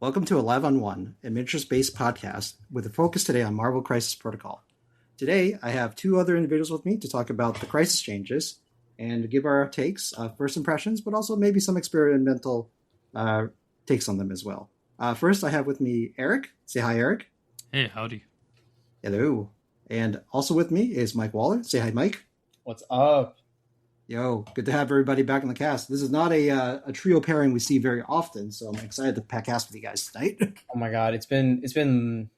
Welcome to a Live on One, a miniatures-based podcast with a focus today on Marvel Crisis Protocol. Today, I have two other individuals with me to talk about the crisis changes and give our takes, first impressions, but also maybe some experimental takes on them as well. First, I have with me Eric. Say hi, Eric. Hey, howdy. Hello. And also with me is Mike Waller. Say hi, Mike. What's up? Yo, good to have everybody back on the cast. This is not a trio pairing we see very often, so I'm excited to cast with you guys tonight. Oh my god, it's been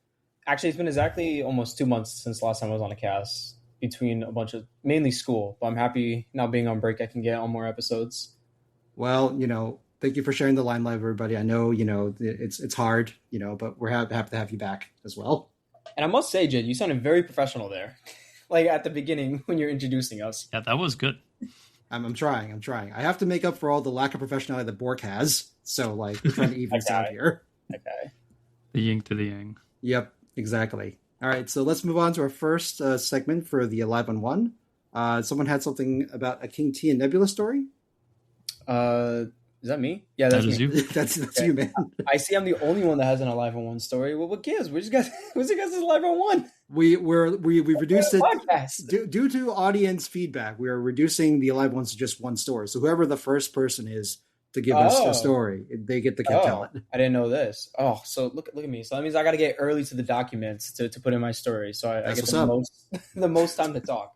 exactly almost 2 months since last time I was on a cast between a bunch of mainly school. But I'm happy now being on break I can get on more episodes. Well, thank you for sharing the limelight, everybody. I know, it's hard, but we're happy to have you back as well. And I must say, Jian, you sounded very professional there. Like at the beginning when you're introducing us. Yeah, that was good. I'm trying. I have to make up for all the lack of professionality that Bork has. So, we're trying to even this out here. Okay. The yin to the yang. Yep, exactly. All right, so let's move on to our first segment for the Live on One. Someone had something about a King T and Nebula story? Is that me? Yeah, that's that is me. you. that's you, man. I see I'm the only one that has an Alive on One story. Well, what gives? What's your guys' Alive on One? We reduced it due to audience feedback. We are reducing the Alive ones to just one story. So whoever the first person is to give us a story, they get to tell it. I didn't know this. Oh, so look at me. So that means I got to get early to the documents to put in my story. So I get the most time to talk.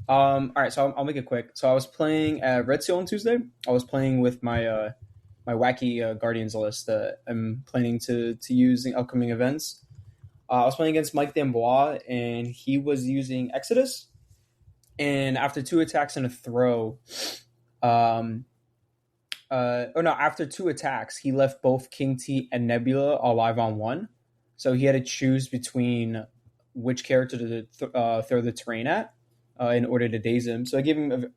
All right, so I'll make it quick. So I was playing at Red Seal on Tuesday. I was playing with my my wacky Guardians list that I'm planning to use in upcoming events. I was playing against Mike D'Ambois, and he was using Exodus. And after 2 attacks and a throw, after 2 attacks, he left both King T and Nebula alive on one. So he had to choose between which character to throw the terrain at in order to daze him. So I gave him,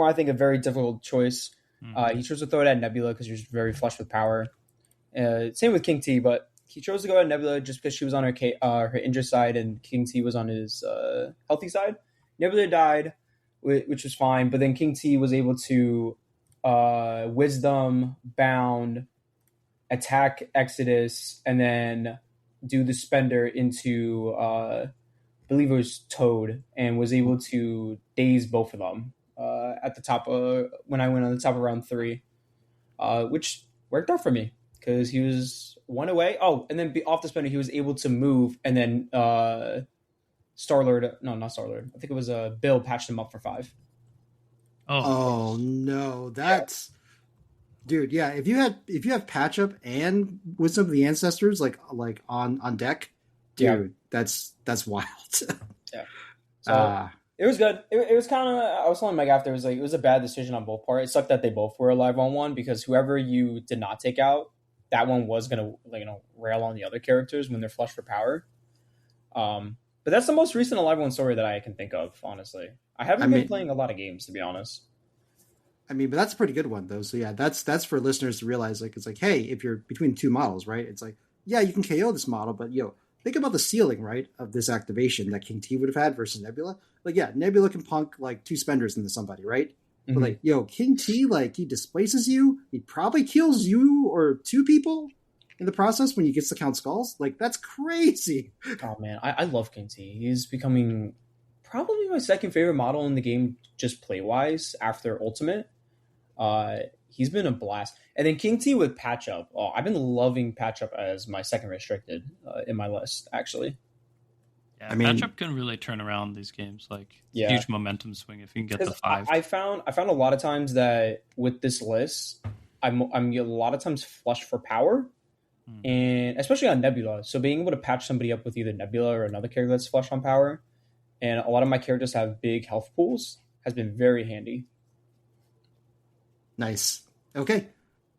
I think, a very difficult choice. He chose to throw it at Nebula because he was very flush with power. Same with King T, but he chose to go at Nebula just because she was on her injured side and King T was on his healthy side. Nebula died, which was fine, but then King T was able to Wisdom, Bound, attack Exodus, and then do the Spender into, I believe it was Toad, and was able to daze both of them at the top when I went on the top of round 3, which worked out for me because he was 1 away. Oh, and then off the Spender, he was able to move, and then Star-Lord, no, not Star-Lord. I think it was Bill patched him up for 5. Oh no, that's dude. Yeah, if you have patch up and Wisdom of the Ancestors like on deck, dude, that's wild. Yeah, so it was good. It was kind of. I was telling Mike after it was a bad decision on both parts. It sucked that they both were alive on one because whoever you did not take out, that one was gonna rail on the other characters when they're flush for power. But that's the most recent Alive One story that I can think of, honestly. I haven't been playing a lot of games, to be honest. But that's a pretty good one, though. So, yeah, that's for listeners to realize, it's like, hey, if you're between 2 models, right, it's like, yeah, you can KO this model, but, think about the ceiling, right, of this activation that King T would have had versus Nebula. Like, yeah, Nebula can punk, 2 Spenders into somebody, right? Mm-hmm. But, King T, he displaces you, he probably kills you or 2 people in the process when he gets to count skulls. That's crazy. Oh man, I love King T. He's becoming probably my second favorite model in the game, just play wise after Ultimate. He's been a blast. And then King T with Patch Up. Oh, I've been loving Patch Up as my second restricted in my list, actually. Yeah, Patch Up can really turn around these games. Huge momentum swing if you can get the 5. I found a lot of times that with this list, I'm a lot of times flush for power. And especially on Nebula. So being able to patch somebody up with either Nebula or another character that's flush on power, and a lot of my characters have big health pools, has been very handy. Nice. Okay.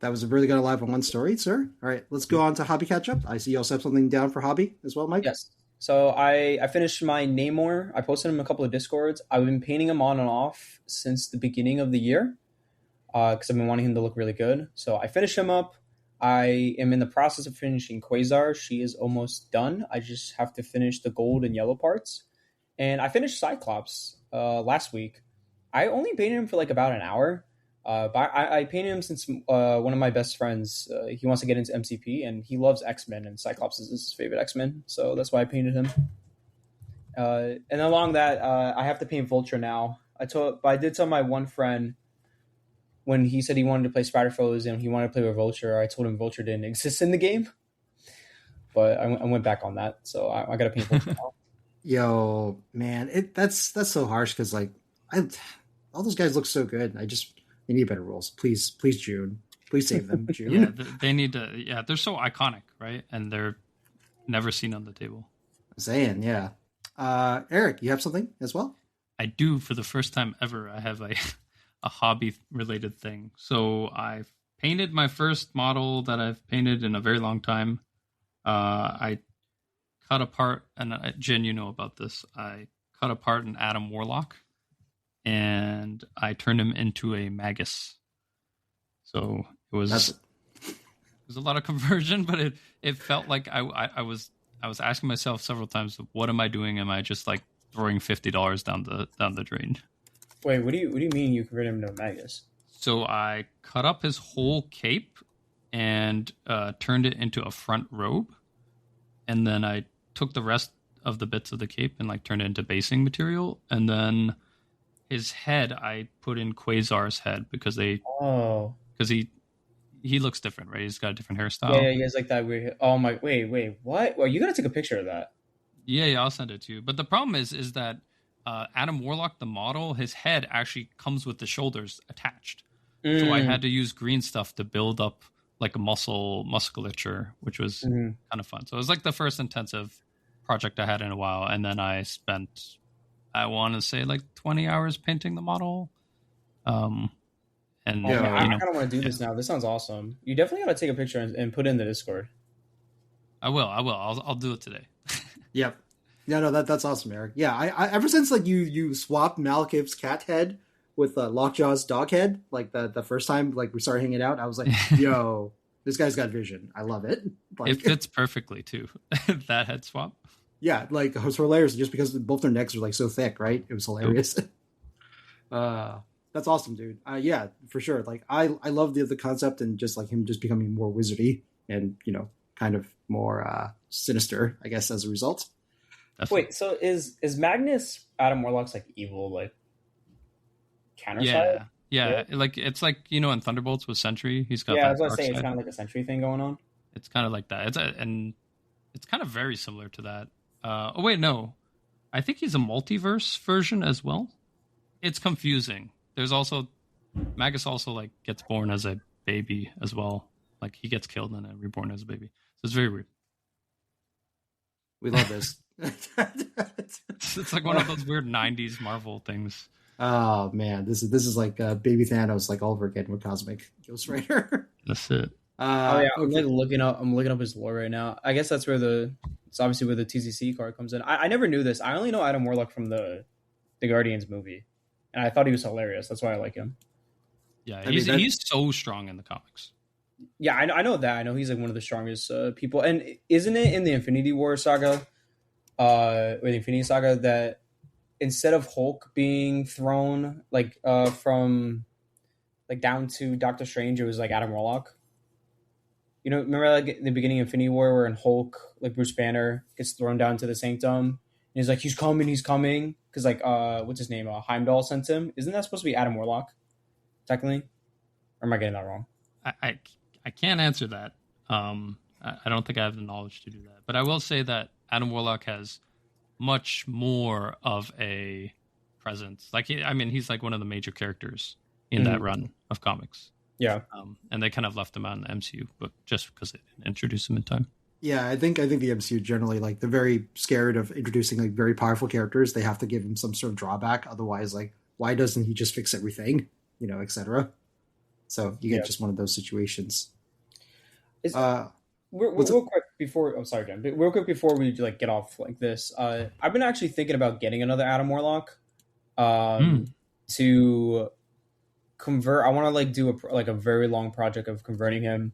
That was a really good Alive on One story, sir. All right, let's go on to Hobby Catch-Up. I see you also have something down for Hobby as well, Mike? Yes. So I finished my Namor. I posted him in a couple of Discords. I've been painting him on and off since the beginning of the year because I've been wanting him to look really good. So I finished him up. I am in the process of finishing Quasar. She is almost done. I just have to finish the gold and yellow parts. And I finished Cyclops last week. I only painted him for about an hour. But I painted him since one of my best friends, he wants to get into MCP, and he loves X-Men, and Cyclops is his favorite X-Men, so that's why I painted him. And along that, I have to paint Vulture now. But I did tell my one friend when he said he wanted to play Spider-Foes and he wanted to play with Vulture, I told him Vulture didn't exist in the game. But I went back on that, so I got to paint Vulture now. Yo, man, that's so harsh because like all those guys look so good. They need better rules. Please, June. Please save them, June. Yeah, they need to. Yeah, they're so iconic, right? And they're never seen on the table. I'm saying, yeah. Eric, you have something as well? I do. For the first time ever, I have a hobby-related thing. So I've painted my first model that I've painted in a very long time. I cut apart, and Jian, you know about this. I cut apart an Adam Warlock, and I turned him into a Magus. So it was a lot of conversion, but it felt like I was asking myself several times, what am I doing? Am I just like throwing $50 down the drain? Wait, what do you mean you converted him to a Magus? So I cut up his whole cape and turned it into a front robe, and then I took the rest of the bits of the cape and like turned it into basing material, and then his head I put in Quasar's head because he looks different, right? He's got a different hairstyle. Yeah, he has like that weird. Oh my! Wait, what? Well, you gotta take a picture of that. Yeah, I'll send it to you. But the problem is that Adam Warlock, the model, his head actually comes with the shoulders attached. So I had to use green stuff to build up like a musculature, which was kind of fun. So it was like the first intensive project I had in a while, and then I spent, I want to say, like 20 hours painting the model. I kind of want to do this now. This sounds awesome. You definitely got to take a picture and put it in the Discord. I will. I'll do it today. Yep. Yeah, no, that's awesome, Eric. Yeah, I ever since like you swapped Malekith's cat head with Lockjaw's dog head, like the first time like we started hanging out, I was like, yo, this guy's got vision. I love it. Like, it fits perfectly too. That head swap. Yeah, like it was hilarious just because both their necks were like so thick, right? It was hilarious. That's awesome, dude. Yeah, for sure. Like I love the concept and just like him just becoming more wizardy and kind of more sinister, I guess, as a result. Definitely. Wait, so is Magnus Adam Warlock's like evil like counter side? Yeah. Like it's like in Thunderbolts with Sentry, he's got. Yeah, I was gonna say it's kind of like a Sentry thing going on. It's kind of like that. It's kind of very similar to that. Oh wait, no, I think he's a multiverse version as well. It's confusing. There's also Magus also like gets born as a baby as well. Like he gets killed and then reborn as a baby. So it's very weird. We love this. It's like one of those weird '90s Marvel things. Oh man, this is like Baby Thanos, like all over again with Cosmic Ghost Rider. That's it. I'm like looking up his lore right now. I guess that's where it's obviously where the TCC card comes in. I never knew this. I only know Adam Warlock from the Guardians movie, and I thought he was hilarious. That's why I like him. Yeah, he's so strong in the comics. Yeah, I know that. I know he's like one of the strongest people. And isn't it in the Infinity War saga, or the Infinity Saga, that instead of Hulk being thrown like from like down to Doctor Strange, it was like Adam Warlock? Remember like in the beginning of Infinity War where in Hulk, like Bruce Banner gets thrown down to the Sanctum, and he's like, he's coming, because like what's his name? Heimdall sent him. Isn't that supposed to be Adam Warlock, technically? Or am I getting that wrong? I can't answer that. I don't think I have the knowledge to do that. But I will say that Adam Warlock has much more of a presence. Like, he's like one of the major characters in that run of comics. Yeah. And they kind of left him out in the MCU, but just because they didn't introduce him in time. Yeah, I think the MCU generally, like, they're very scared of introducing like very powerful characters. They have to give him some sort of drawback. Otherwise, like, why doesn't he just fix everything? etc. So you get just one of those situations. Real quick before, I'm sorry, Jen, but real quick before we like get off like this, I've been actually thinking about getting another Adam Warlock to convert. I want to like do a very long project of converting him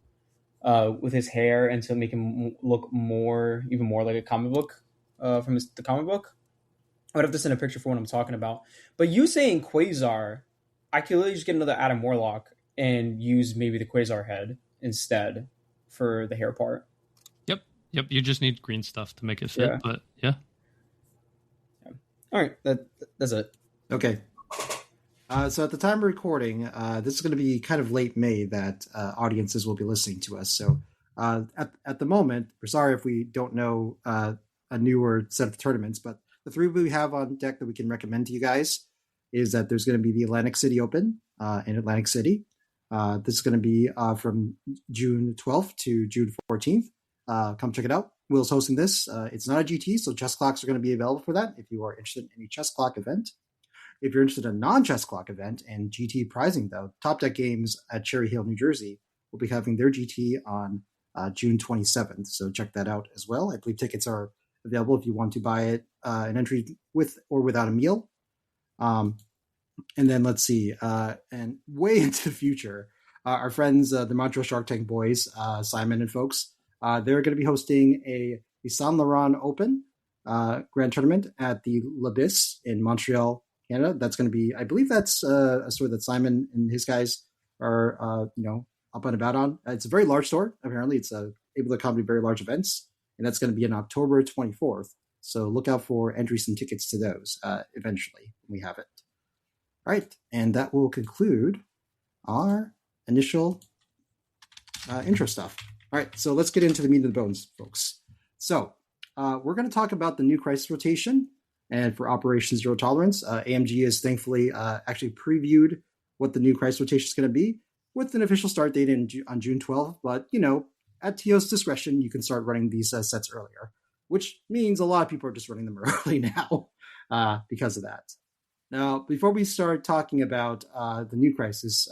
with his hair and to make him look even more like a comic book from the comic book. I would have to send a picture for what I'm talking about. But you saying Quasar I could literally just get another Adam Warlock and use maybe the Quasar head instead for the hair part. Yep. You just need green stuff to make it fit, Yeah. but yeah. All right, that's it. Okay. So at the time of recording, this is going to be kind of late May that audiences will be listening to us. So at the moment, we're sorry if we don't know a newer set of tournaments, but the three we have on deck that we can recommend to you guys is that there's going to be the Atlantic City Open in Atlantic City. This is going to be from June 12th to June 14th. Come check it out. Will's hosting this. It's not a GT, so chess clocks are going to be available for that if you are interested in any chess clock event. If you're interested in a non-chess clock event and GT prizing, though, Top Deck Games at Cherry Hill, New Jersey, will be having their GT on June 27th. So check that out as well. I believe tickets are available if you want to buy it, an entry with or without a meal. And then let's see, and way into the future, our friends, the Montreal Shark Tank boys, Simon and folks, they're going to be hosting a Saint Laurent Open Grand Tournament at the L'Abysse in Montreal, Canada. That's going to be, I believe that's a store that Simon and his guys are, up and about on. It's a very large store. Apparently, it's able to accommodate very large events, and that's going to be on October 24th. So look out for entries and tickets to those eventually when we have it. All right, and that will conclude our initial intro stuff. All right, so let's get into the meat of the bones, folks. So we're going to talk about the new crisis rotation, and for Operation Zero Tolerance, AMG has thankfully actually previewed what the new crisis rotation is going to be with an official start date on June 12th. But, at TO's discretion, you can start running these sets earlier, which means a lot of people are just running them early now because of that. Now, before we start talking about the new crisis,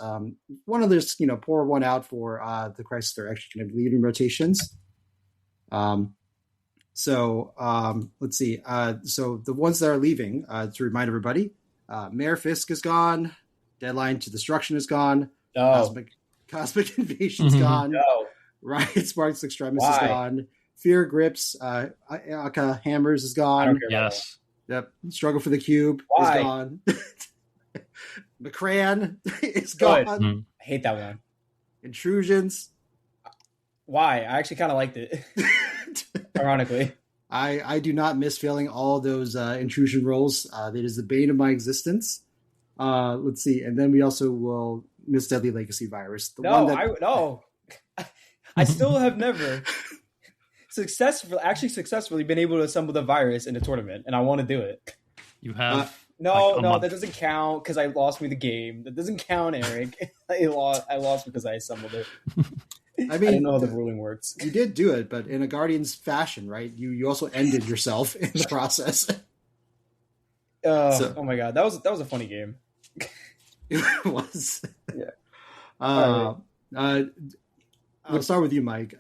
one of this, pour one out for the crisis they're actually going to be leaving rotations. Let's see. So the ones that are leaving, to remind everybody, Mayor Fisk is gone. Deadline to Destruction is gone. No. Cosmic Invasion is gone. No. Riot Sparks Extremis is gone. Fear Grips, Aka Hammers is gone. Yes. Yep. Struggle for the Cube is gone. McCran is gone. I hate that one. Intrusions. Why? I actually kind of liked it. Ironically. I do not miss failing all those intrusion rolls. That is the bane of my existence. Let's see. And then we also will miss Deadly Legacy Virus. No. I still have never successfully been able to assemble the virus in a tournament, and I want to do it. You have that doesn't count because I lost me the game. That doesn't count, Eric. I lost because I assembled it. I didn't know how the ruling works. You did do it, but in a Guardians fashion, right? You also ended yourself in the process. Oh my god, that was a funny game. It was. Yeah. I'll start with you, Mike.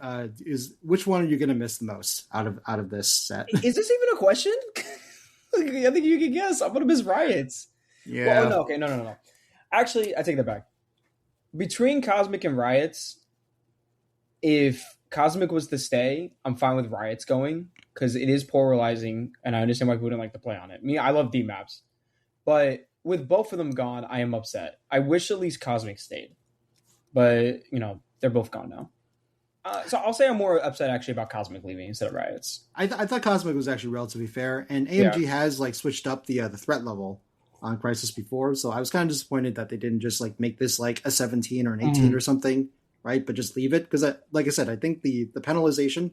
Which one are you going to miss the most out of this set? Is this even a question? I think you can guess. I'm going to miss Riots. Yeah. Well, no. Okay. No. Actually, I take that back. Between Cosmic and Riots, if Cosmic was to stay, I'm fine with Riots going because it is polarizing, and I understand why people didn't like to play on it. I love D maps, but with both of them gone, I am upset. I wish at least Cosmic stayed, but they're both gone now. So I'll say I'm more upset actually about Cosmic leaving instead of Riots. I thought Cosmic was actually relatively fair, and AMG has switched up the threat level on Crisis before, so I was kind of disappointed that they didn't just make this a 17 or an 18 or something, right? But just leave it because, like I said, I think the penalization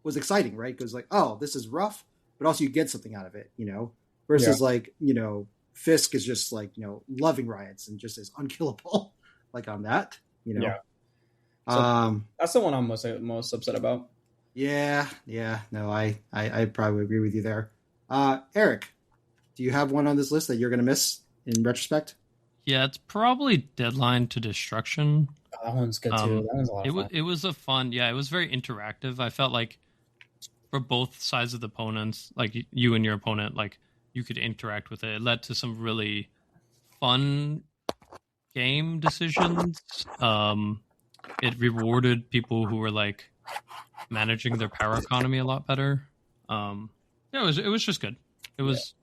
was exciting, right? Because this is rough, but also you get something out of it, versus Fisk is just loving Riots and just is unkillable on that, Yeah. So that's the one I'm most upset about. Yeah. No, I probably agree with you there. Eric, do you have one on this list that you're going to miss in retrospect? Yeah, it's probably Deadline to Destruction. Oh, that one's good too. That one's a lot of fun. It was a fun, it was very interactive. I felt like for both sides of the opponents, you and your opponent, you could interact with it. It led to some really fun game decisions. It rewarded people who were managing their power economy a lot better. It was just good. It was.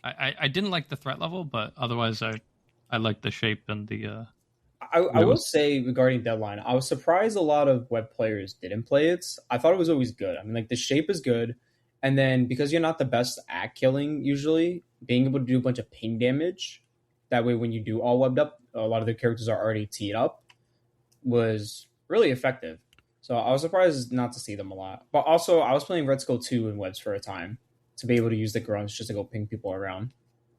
I didn't like the threat level, but otherwise I I like the shape and the. I will say regarding Deadline, I was surprised a lot of web players didn't play it. I thought it was always good. I mean, like the shape is good, and then because you're not the best at killing, usually being able to do a bunch of ping damage, that way when you do all webbed up, a lot of the characters are already teed up, was really effective. So I was surprised not to see them a lot. But also, I was playing Red Skull 2 in webs for a time to be able to use the grunts just to go ping people around.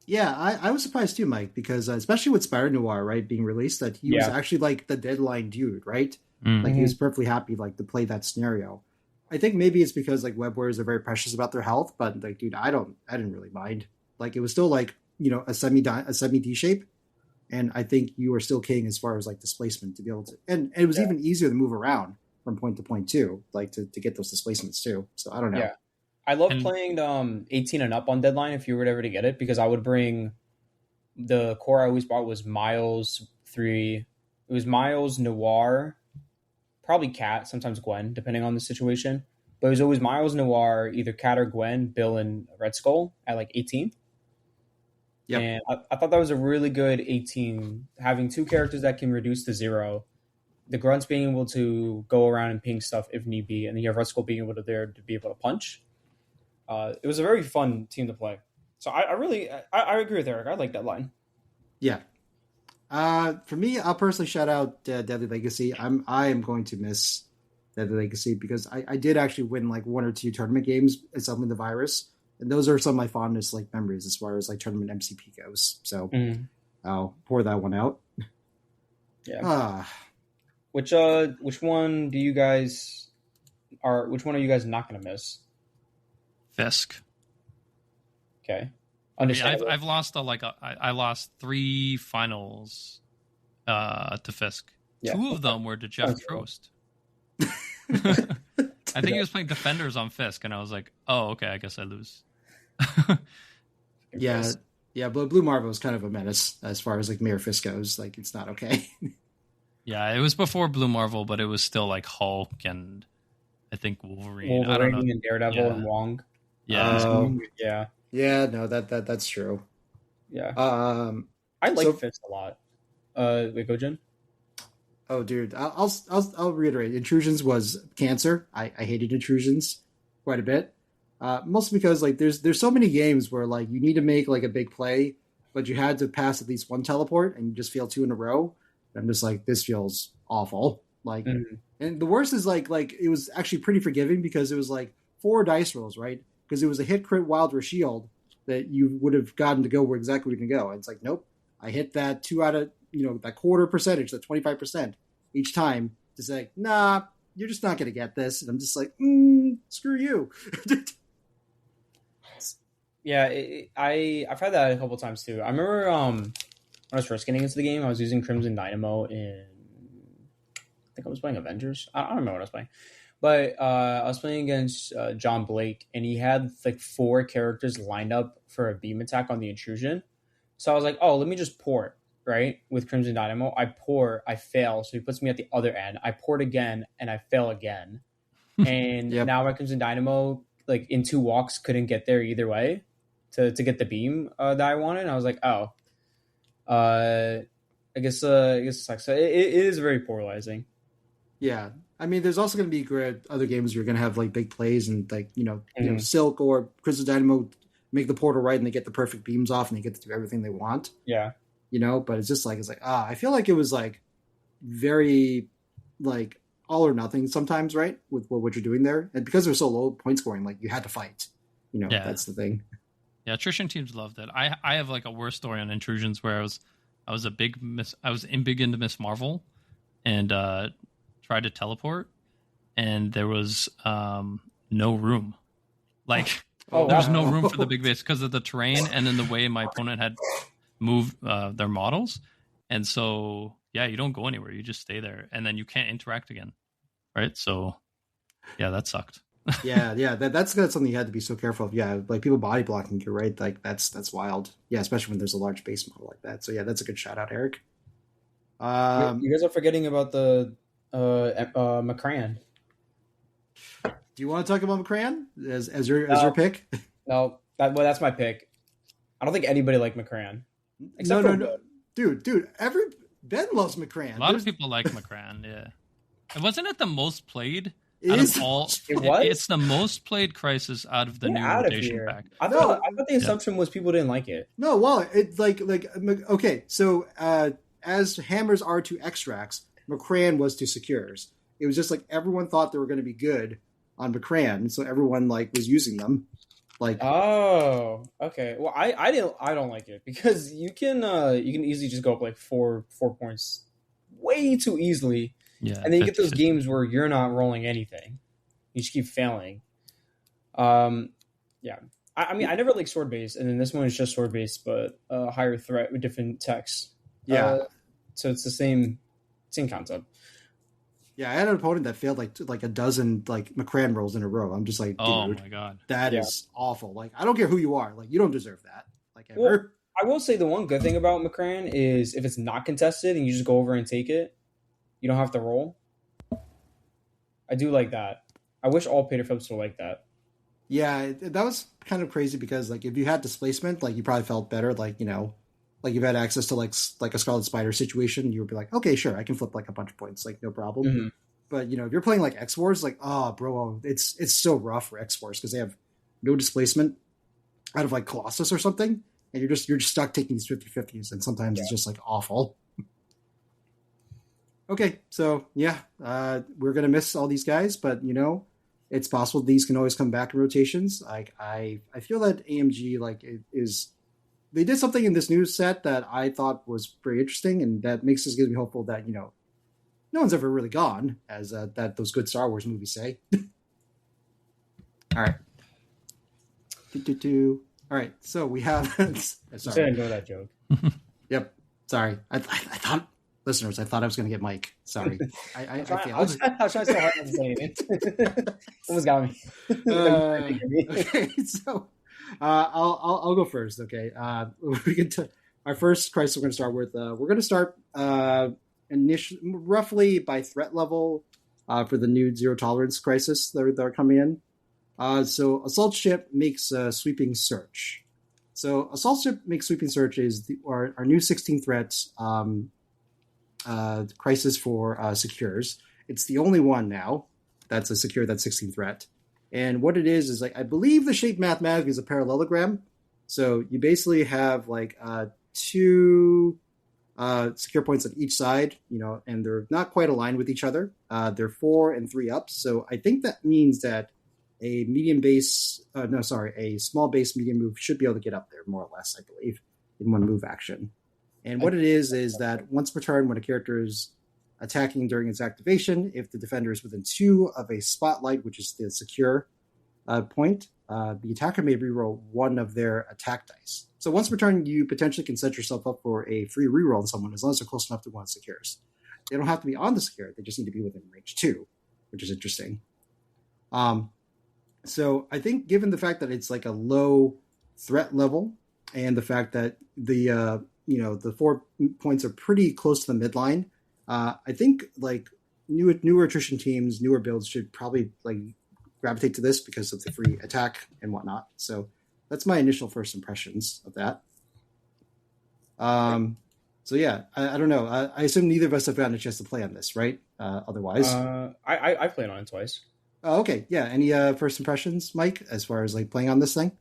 Yeah, I was surprised too, Mike, because especially with Spider Noir, right, being released, that he was actually like the Deadline dude, right? Mm-hmm. Like he was perfectly happy like to play that scenario. I think maybe it's because like web warriors are very precious about their health, but like, dude, I didn't really mind. Like it was still like, you know, a semi D shape, and I think you were still king as far as like displacement to be able to, and it was even easier to move around from point to point too, like to get those displacements too. So I don't know. Yeah. I love playing 18 and up on Deadline if you were ever to get it, because I would bring the core I always bought was Miles 3. It was Miles, Noir, probably Cat, sometimes Gwen, depending on the situation. But it was always Miles, Noir, either Cat or Gwen, Bill, and Red Skull at like 18. Yep. And I thought that was a really good 18, having two characters that can reduce to 0. The grunts being able to go around and ping stuff if need be, and then you have Red Skull being able to be able to punch. It was a very fun team to play. So I really agree with Eric. I like Deadline. Yeah. For me, I'll personally shout out Deadly Legacy. I am going to miss Deadly Legacy because I did actually win like 1 or 2 tournament games at Summoning the Virus, and those are some of my fondest like memories as far as like tournament MCP goes. So I'll pour that one out. Yeah. Which one do you guys which one are you guys not going to miss? Fisk. Okay. Understandable. I've lost I lost 3 finals to Fisk. Yeah. 2 of them were to Jeff Trost. I think he was playing Defenders on Fisk, and I was like, oh, okay, I guess I lose. Yeah, but Blue Marvel is kind of a menace as far as like Mayor Fisk goes. Like, it's not okay. Yeah, it was before Blue Marvel, but it was still like Hulk and I think Wolverine. I don't know. And Daredevil and Wong. Yeah. Yeah, no, that's true. Yeah. I like Fisk a lot. Wait, go Jen. Oh, dude, I'll reiterate. Intrusions was cancer. I hated Intrusions quite a bit. Mostly because like there's so many games where like you need to make like a big play, but you had to pass at least one teleport and you just fail 2 in a row. I'm just like, this feels awful. Like, and the worst is like it was actually pretty forgiving because it was like 4 dice rolls, right? Because it was a hit, crit, wild, or shield that you would have gotten to go where exactly we can go. And it's like, nope, I hit that 2 out of, that quarter percentage, that 25% each time to say, nah, you're just not going to get this. And I'm just like, screw you. Yeah, I've had that a couple times too. I remember when I was first getting into the game, I was using Crimson Dynamo I think I was playing Avengers. I don't remember what I was playing. But I was playing against John Blake, and he had like 4 characters lined up for a beam attack on the intrusion. So I was like, oh, let me just port, right? With Crimson Dynamo. I pour, I fail, so he puts me at the other end. I port again, and I fail again. And now my Crimson Dynamo, like in 2 walks, couldn't get there either way to get the beam that I wanted. And I was like, oh, I guess it sucks. So it is very polarizing. Yeah. I mean, there's also going to be other games where you're going to have like big plays and like, Silk or Crystal Dynamo make the portal right and they get the perfect beams off and they get to do everything they want. Yeah. But it's just like, I feel like it was like very like all or nothing sometimes, right? With what you're doing there. And because they're so low point scoring, like you had to fight, that's the thing. Yeah. Attrition teams loved it. I have like a worse story on Intrusions where I was big into Miss Marvel and, tried to teleport and there was no room. Like there was no room for the big base because of the terrain and then the way my opponent had moved their models. And so, you don't go anywhere. You just stay there and then you can't interact again. Right. So that sucked. That's something you had to be so careful of. Yeah. Like people body blocking you, right? Like that's wild. Yeah. Especially when there's a large base model like that. So that's a good shout out, Eric. You guys are forgetting about the McCran. Do you want to talk about McCran as your pick? No, that's my pick. I don't think anybody liked McCran. dude, Ben loves McCran. A lot of people like McCran. Yeah, and wasn't it the most played? It is. It's the most played Crisis out of the new rotation pack. I thought the assumption was people didn't like it. No, well, it's like okay. So as hammers are to extracts, McCran was to secures. It was just like everyone thought they were going to be good on McCran, so everyone like was using them. Like, oh, okay. Well, I don't like it because you can easily just go up like 4 points way too easily. Yeah, and then you get those games where you're not rolling anything. You just keep failing. Yeah. I mean, I never liked sword based, and then this one is just sword based, but higher threat with different techs. Yeah. So it's the same concept. Yeah, I had an opponent that failed like a dozen like McCran rolls in a row. I'm just like, dude, oh my god, that is awful. Like, I don't care who you are, like you don't deserve that. Like ever. Well, I will say the one good thing about McCran is if it's not contested and you just go over and take it, you don't have to roll. I do like that. I wish all Peter Phillips were like that. Yeah, that was kind of crazy because like if you had displacement, like you probably felt better. Like, you know, like you've had access to like a Scarlet Spider situation, you would be like, okay, sure, I can flip like a bunch of points, like no problem. Mm-hmm. But you know, if you're playing like X Wars, like, oh, bro, it's so rough for X Wars because they have no displacement out of like Colossus or something, and you're just stuck taking these 50-50s, and sometimes it's just like awful. Okay, so yeah, we're gonna miss all these guys, but you know, it's possible these can always come back in rotations. Like I feel that AMG like they did something in this new set that I thought was pretty interesting, and that makes us give me hopeful that, you know, no one's ever really gone, as that those good Star Wars movies say. All right. All right, so we have. Sorry, I didn't know that joke. Yep. Sorry, I thought. Listeners, I thought I was going to get Mike. Sorry. I failed. I was trying so hard not to say anything. Almost got me. Okay, so I'll go first. Okay, we get to our first crisis. We're going to start with. We're going to start roughly by threat level for the new zero tolerance crisis that are coming in. So assault ship makes sweeping search. So assault ship makes sweeping search is our new 16 threats. Crisis for secures. It's the only one now that's a secure that's 16 threat. And what it is like, I believe the shape mathematically is a parallelogram. So you basically have like two secure points on each side, you know, and they're not quite aligned with each other. They're 4 and 3 up. So I think that means that a small base medium move should be able to get up there more or less, I believe, in one move action. And what it is that once per turn, when a character is attacking during its activation, if the defender is within 2 of a spotlight, which is the secure point, the attacker may reroll 1 of their attack dice. So once per turn, you potentially can set yourself up for a free reroll on someone as long as they're close enough to one of the secures. They don't have to be on the secure; they just need to be within range 2, which is interesting. So I think, given the fact that it's like a low threat level, and the fact that the 4 points are pretty close to the midline. I think like newer attrition teams, newer builds should probably like gravitate to this because of the free attack and whatnot. So that's my initial first impressions of that. So yeah, I don't know. I assume neither of us have gotten a chance to play on this, right? Otherwise, I played on it twice. Oh, okay. Yeah. Any first impressions, Mike, as far as like playing on this thing?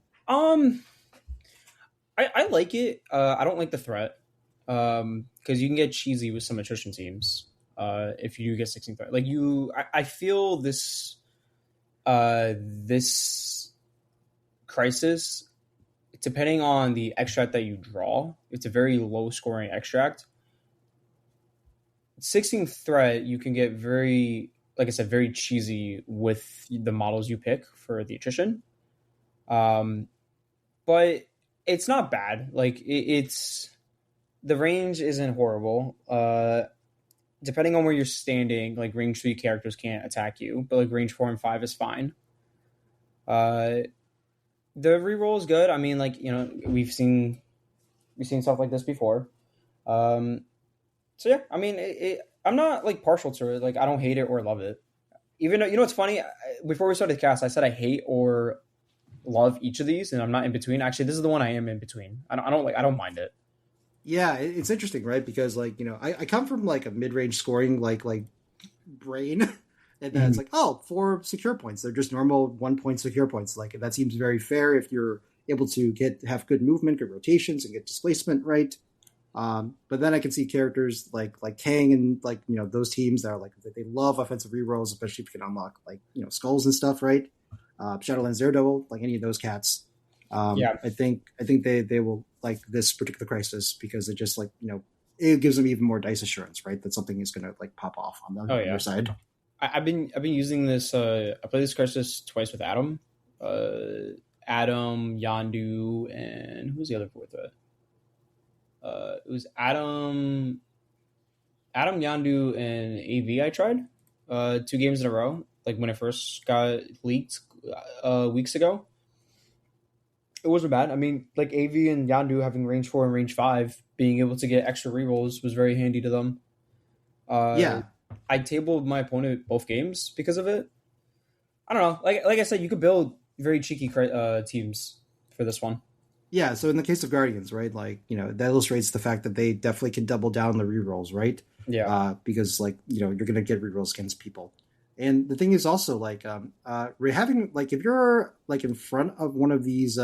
I like it. I don't like the threat because you can get cheesy with some attrition teams if you do get 16 threat. Like I feel this crisis, depending on the extract that you draw, it's a very low scoring extract. 16 threat, you can get very, like I said, very cheesy with the models you pick for the attrition. But it's not bad. Like it's the range isn't horrible. Depending on where you're standing, like range 3 characters can't attack you, but like range 4 and 5 is fine. The reroll is good. I mean, like, you know, we've seen stuff like this before. So yeah, I mean, I'm not like partial to it. Like I don't hate it or love it. Even though, you know, it's funny. Before we started the cast, I said I hate or love each of these, and I'm not in between. Actually, this is the one I am in between. I don't mind it. Yeah, it's interesting, right? Because like, I come from like a mid-range scoring like brain, and then it's Mhm. like, oh, 4 secure points. They're just normal 1 point secure points. Like that seems very fair if you're able to have good movement, good rotations, and get displacement right. But then I can see characters like Kang and like those teams that are like that they love offensive rerolls, especially if you can unlock like skulls and stuff, right? Shadowlands Daredevil, like any of those cats. Yeah, I think they will like this particular crisis because it just like it gives them even more dice assurance, right? That something is going to like pop off on oh their yeah. side. I've been using this. I played this Crisis twice with Adam, Adam Yandu, and who's the other fourth threat? It was Adam Yandu and AV. I tried 2 games in a row. Like when it first got leaked weeks ago, it wasn't bad. I mean, like AV and Yandu having range 4 and range 5, being able to get extra rerolls was very handy to them. Uh, Yeah, I tabled my opponent both games because of it. I don't know. Like I said, you could build very cheeky teams for this one. yeah. So in the case of Guardians, right, like that illustrates the fact that they definitely can double down on the rerolls, right? Yeah. Because like you're going to get rerolls against people. And the thing is also like we're having like if you're like in front of one of these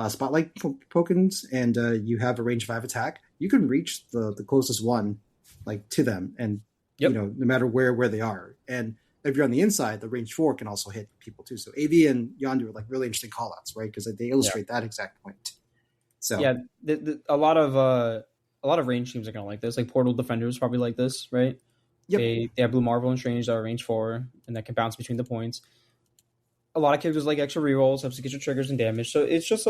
spotlight tokens and you have a range 5 attack, you can reach the closest one like to them, and Yep. no matter where they are. And if you're on the inside, the range 4 can also hit people too. So AV and Yondu are like really interesting callouts, right? Because they illustrate that exact point. So Yeah. A lot of range teams are gonna like this. Like Portal Defenders probably like this, right? yep, They have Blue Marvel and Strange that are range 4 and that can bounce between the points. A lot of characters like extra rerolls, have to get your triggers and damage. So it's just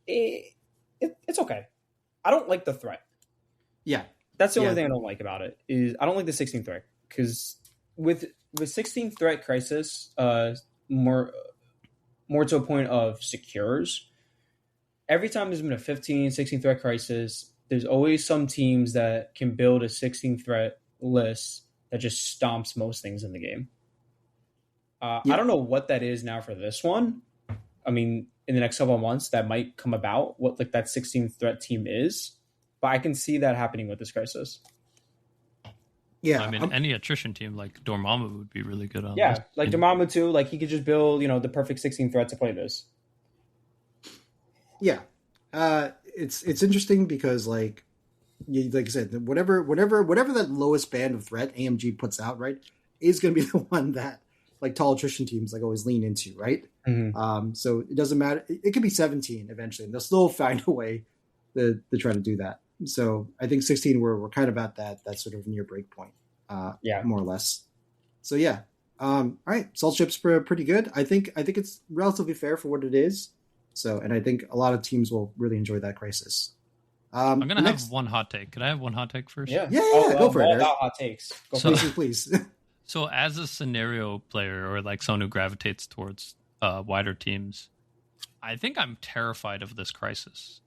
it's okay. I don't like the threat. yeah, That's the yeah, only thing I don't like about it. Is I don't like the 16 threat because with 16 threat crisis, more to a point of secures. Every time there's been a 15, 16 threat crisis, there's always some teams that can build a 16 threat list that just stomps most things in the game. I yeah. don't know what that is now for this one. I mean, in the next couple of months, that might come about. What like that 16 threat team is, but I can see that happening with this crisis. Yeah, I mean, any attrition team like Dormammu would be really good on Yeah, this. like Dormammu too. Like he could just build, the perfect 16 threat to play this. yeah. It's interesting because like I said, whatever that lowest band of threat AMG puts out, right, is going to be the one that like tall attrition teams like always lean into, right? Mm-hmm. So it doesn't matter. It could be 17 eventually, and they'll still find a way to try to do that. So I think 16 we're kind of at that sort of near break point, Yeah. more or less. So yeah. All right, Salt Ship's pretty good. I think it's relatively fair for what it is. So, and I think a lot of teams will really enjoy that crisis. I'm gonna have one hot take. Could I have one hot take first? Yeah. Go for it, Eric. About hot takes. Go So- for it. Please. So, as a scenario player or like someone who gravitates towards wider teams, I think I'm terrified of this crisis.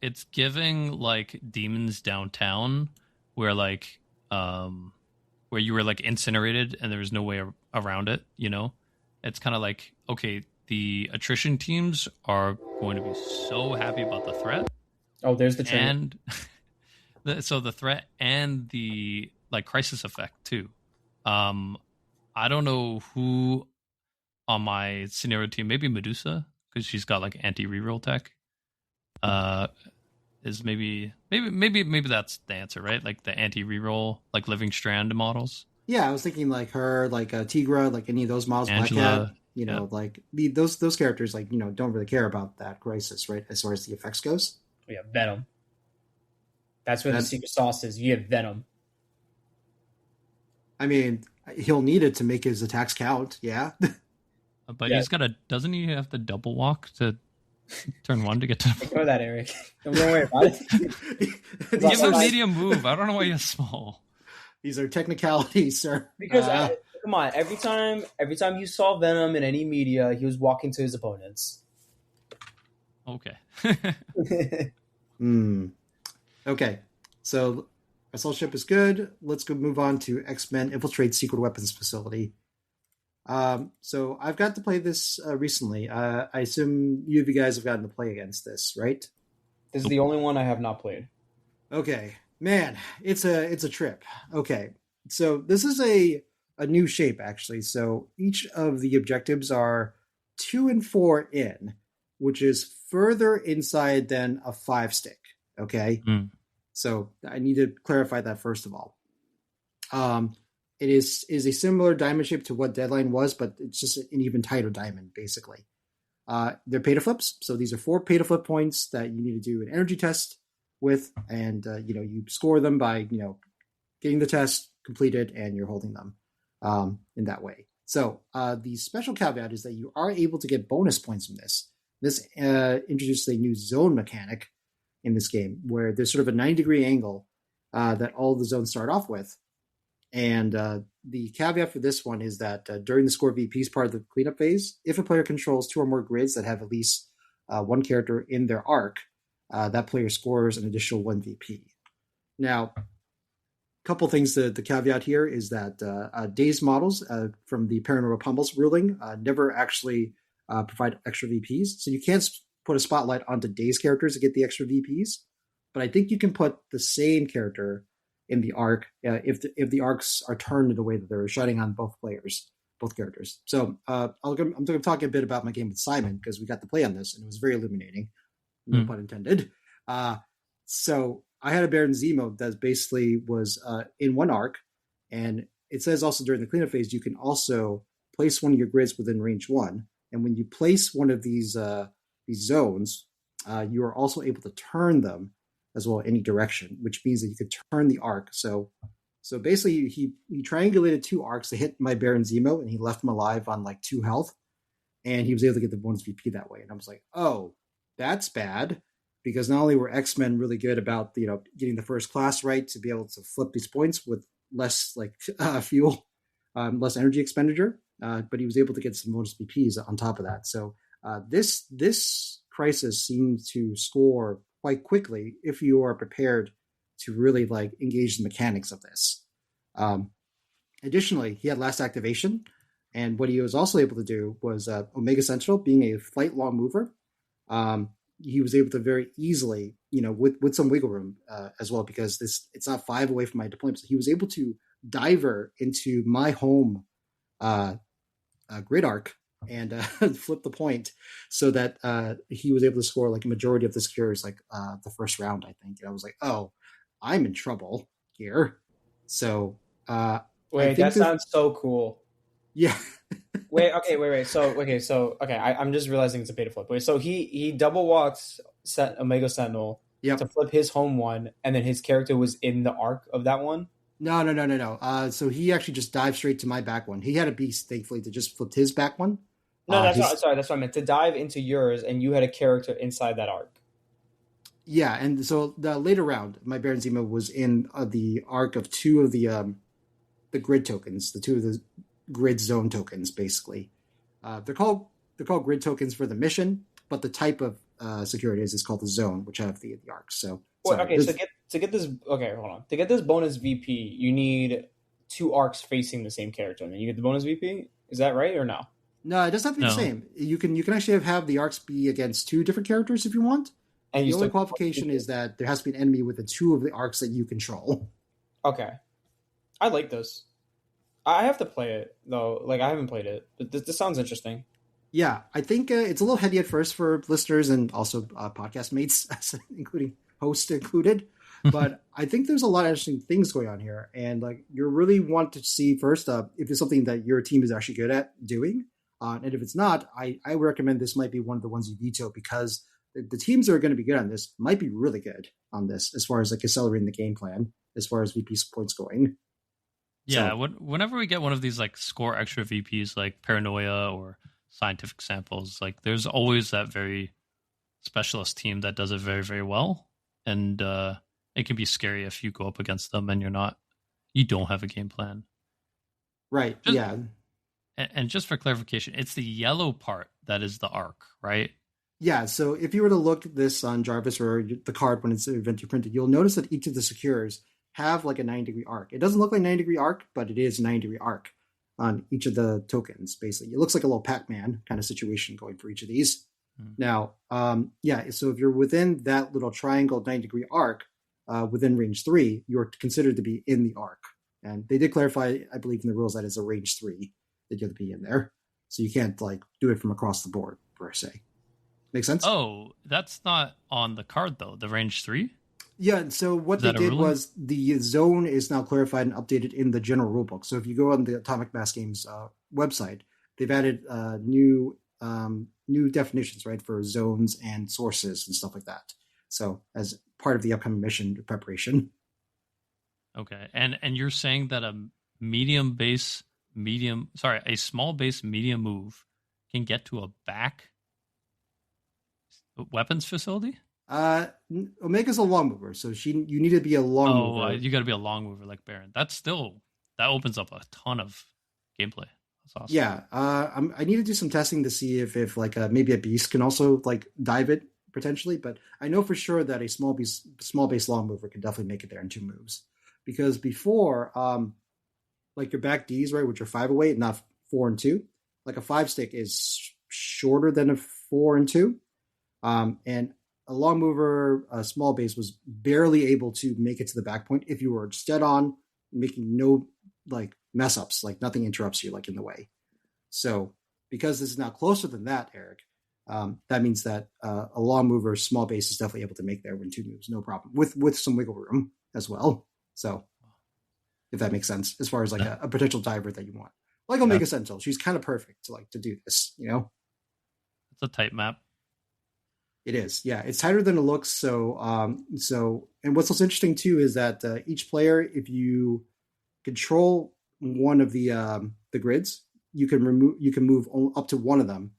It's giving like Demons Downtown, where like where you were like incinerated and there was no way around it. It's kind of like, okay, the attrition teams are going to be so happy about the threat. Oh, there's the train. And so the threat and the like crisis effect too. I don't know who on my scenario team, maybe Medusa, because she's got like anti reroll tech. Is maybe that's the answer, right? Like the anti reroll, like Living Strand models. Yeah, I was thinking like her, like Tigra, like any of those models, Angela, Black Cat, like those characters, like don't really care about that crisis, right? As far as the effects goes. Oh, yeah, Venom. That's where the secret sauce is. You have Venom. I mean, he'll need it to make his attacks count. Yeah, but he's got doesn't he have to double walk to turn 1 to get to? Ignore that, Eric. Don't worry about it. Give him medium move. I don't know why he's small. These are technicalities, sir. Because come on, every time you saw Venom in any media, he was walking to his opponents. Okay. Okay, so Assault Ship is good. Let's go move on to X-Men Infiltrate Secret Weapons Facility. So I've got to play this recently. I assume you guys have gotten to play against this, right? This is the only one I have not played. Okay, man, it's a trip. Okay, so this is a new shape actually. So each of the objectives are 2 and 4 in, which is further inside than a 5 stick. Okay, so I need to clarify that first of all. It is a similar diamond shape to what Deadline was, but it's just an even tighter diamond basically. They're pay to flips, so these are 4 pay to flip points that you need to do an energy test with, and you score them by getting the test completed, and you're holding them in that way. So the special caveat is that you are able to get bonus points from this. This introduces a new zone mechanic in this game, where there's sort of a 9-degree angle that all the zones start off with. And the caveat for this one is that during the score VPs part of the cleanup phase, if a player controls 2 or more grids that have at least one character in their arc, that player scores an additional 1 VP. Now, a couple things the caveat here is that Dazed models from the Paranoia Pummels ruling never actually provide extra VPs. So you can't put a spotlight onto Dazed characters to get the extra VPs. But I think you can put the same character in the arc if the arcs are turned in a way that they're shining on both characters. So I'm going to talk a bit about my game with Simon, because we got to play on this, and it was very illuminating. No pun intended. So I had a Baron Zemo that basically was in one arc, and it says also during the cleanup phase you can also place one of your grids within range 1, and when you place one of these zones, you are also able to turn them as well any direction, which means that you could turn the arc. So basically he triangulated 2 arcs to hit my Baron Zemo, and he left him alive on like 2 health, and he was able to get the bonus VP that way. And I was like, oh, that's bad, because not only were X-Men really good about getting the first class right to be able to flip these points with less fuel, less energy expenditure, but he was able to get some bonus VPs on top of that. So this crisis seems to score quite quickly if you are prepared to really engage the mechanics of this. Additionally, he had last activation, and what he was also able to do was Omega Sentinel, being a flight long mover, he was able to very easily, with some wiggle room as well, because it's not 5 away from my deployment. So he was able to diver into my home grid arc and flip the point, so that he was able to score a majority of the secures the first round, I think. And I was like, oh, I'm in trouble here. So wait, that sounds so cool. Yeah. wait. So I'm just realizing it's a pay to flip. Wait, so he double walks Omega Sentinel to flip his home one, and then his character was in the arc of that one? No. So he actually just dived straight to my back one. He had a beast, thankfully, to just flip his back one. No, that's what I meant. To dive into yours, and you had a character inside that arc. Yeah, and so the later round, my Baron Zemo was in the arc of 2 of the grid tokens, the 2 of the grid zone tokens, basically. They're called grid tokens for the mission, but the type of security is called the zone, which have the arcs. So hold on. To get this bonus VP, you need 2 arcs facing the same character, and then you get the bonus VP. Is that right or no? No, it doesn't have to be the same. You can actually have the arcs be against 2 different characters if you want. And the only qualification is that there has to be an enemy within 2 of the arcs that you control. Okay, I like this. I have to play it though. I haven't played it, but this sounds interesting. Yeah, I think it's a little heady at first for listeners and also podcast mates, including hosts included. But I think there's a lot of interesting things going on here, and you really want to see first if it's something that your team is actually good at doing. And if it's not, I would recommend this might be one of the ones you veto, because the teams that are going to be good on this might be really good on this as far as accelerating the game plan, as far as VP points going. Yeah, so, whenever we get one of these score extra VPs like Paranoia or Scientific Samples, there's always that very specialist team that does it very, very well. And it can be scary if you go up against them and you don't have a game plan. Right, yeah. And just for clarification, it's the yellow part that is the arc, right? Yeah, so if you were to look at this on Jarvis or the card when it's eventually printed, you'll notice that each of the secures have a 9-degree arc. It doesn't look like 9-degree arc, but it is a 9-degree arc on each of the tokens, basically. It looks like a little Pac-Man kind of situation going for each of these. Now, so if you're within that little triangle 90-degree arc within range 3, you're considered to be in the arc. And they did clarify, I believe, in the rules that it's a range 3 that you have to be in there. So you can't like do it from across the board, per se. Make sense? Oh, that's not on the card, though. The range 3? Yeah, so what they did was the zone is now clarified and updated in the general rulebook. So if you go on the Atomic Mass Games website, they've added new definitions, right, for zones and sources and stuff like that. So as part of the upcoming mission preparation. Okay, and you're saying that a small base medium move can get to a back weapons facility? Omega's a long mover, so you need to be a long mover. You got to be a long mover like Baron. That opens up a ton of gameplay. That's awesome. Yeah, I need to do some testing to see if like maybe a beast can also like dive it potentially, but I know for sure that a small base long mover can definitely make it there in 2 moves, because before like your back Ds, right, which are 5 away, not 4 and 2, like a 5 stick is shorter than a 4 and 2, and a long mover, a small base was barely able to make it to the back point if you were dead on, making no like mess ups, like nothing interrupts you like in the way. So because this is now closer than that, Eric, that means that a long mover, small base is definitely able to make there in 2 moves, no problem, with some wiggle room as well. So if that makes sense, as far as like a potential diver that you want, like Omega Sentinel, she's kind of perfect to do this. It's a tight map. It is, yeah. It's tighter than it looks. So, and what's also interesting too is that each player, if you control one of the grids, you can move up to one of them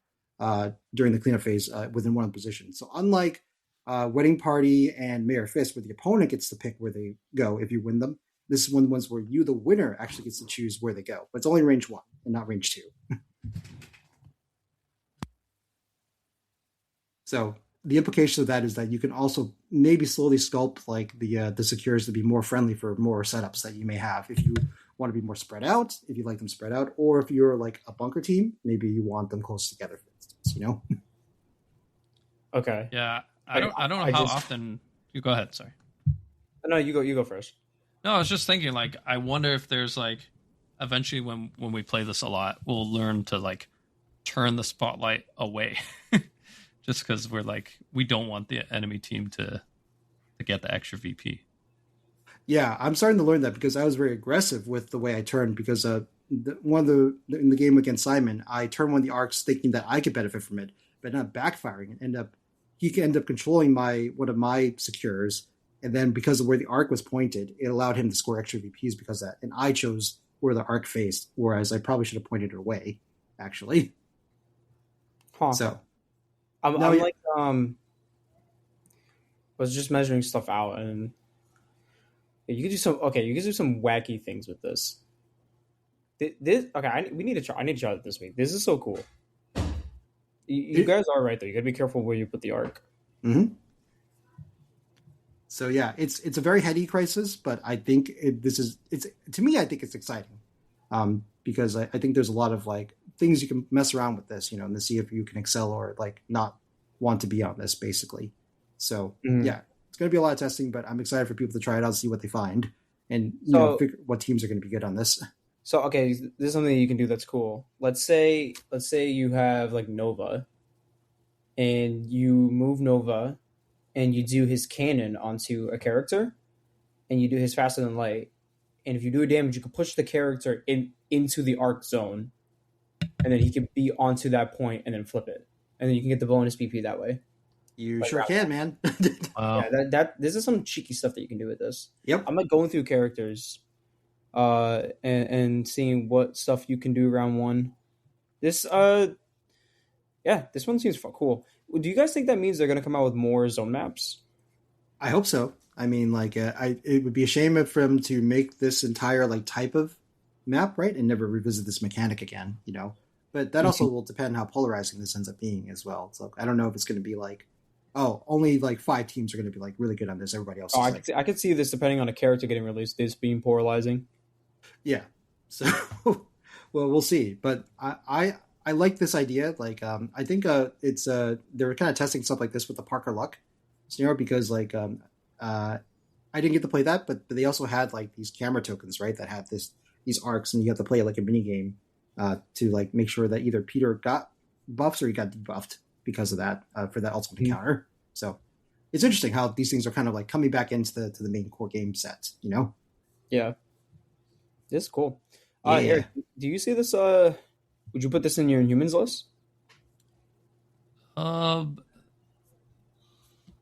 during the cleanup phase within one of the positions. So, unlike Wedding Party and Mayor Fist, where the opponent gets to pick where they go if you win them, this is one of the ones where you, the winner, actually gets to choose where they go. But it's only range 1 and not range 2. So the implication of that is that you can also maybe slowly sculpt like the secures to be more friendly for more setups that you may have. If you want to be more spread out, if you like them spread out, or if you're like a bunker team, maybe you want them close together, for instance, Okay. Yeah. I don't know how often you go ahead. Sorry. No, you go first. No, I was just thinking, like, I wonder if there's like eventually when we play this a lot, we'll learn to like turn the spotlight away. Just because we don't want the enemy team to get the extra VP. Yeah, I'm starting to learn that because I was very aggressive with the way I turned. Because in the game against Simon, I turned one of the arcs thinking that I could benefit from it, but not backfiring, and he could end up controlling one of my secures, and then because of where the arc was pointed, it allowed him to score extra VPs because of that, and I chose where the arc faced, whereas I probably should have pointed it away, actually. Huh. So. I was just measuring stuff out, and you could do some wacky things with this. We need to try. I need to try it this week. This is so cool. You guys are right though. You gotta be careful where you put the arc. Mm-hmm. So yeah, it's a very heady crisis, but I think to me I think it's exciting, because I think there's a lot of like things you can mess around with this, and to see if you can excel or like not want to be on this basically. So yeah, it's going to be a lot of testing, but I'm excited for people to try it out, see what they find, and figure what teams are going to be good on this. So okay, this is something you can do that's cool. Let's say you have like Nova, and you move Nova, and you do his cannon onto a character, and you do his faster than light, and if you do damage, you can push the character into the arc zone. And then he can be onto that point and then flip it. And then you can get the bonus PP that way. You sure can, man. Wow. Yeah, this is some cheeky stuff that you can do with this. Yep. I'm like going through characters and seeing what stuff you can do round 1. This one seems cool. Do you guys think that means they're going to come out with more zone maps? I hope so. I mean, like, it would be a shame for them to make this entire like type of map, right, and never revisit this mechanic again, But that also will depend how polarizing this ends up being as well. So I don't know if it's going to be like, only like 5 teams are going to be like really good on this. Everybody else. I could see this depending on a character getting released. This being polarizing. Yeah. So, well, we'll see. But I I like this idea. Like, I think it's they were kind of testing stuff like this with the Parker Luck scenario because like I didn't get to play that, but they also had like these camera tokens, right? That have these arcs, and you have to play like a mini game to like make sure that either Peter got buffs or he got debuffed because of that for that ultimate encounter. So it's interesting how these things are kind of like coming back into the main core game set. You know? Yeah, this is cool. Yeah. Eric, do you see this? Would you put this in your Inhumans list?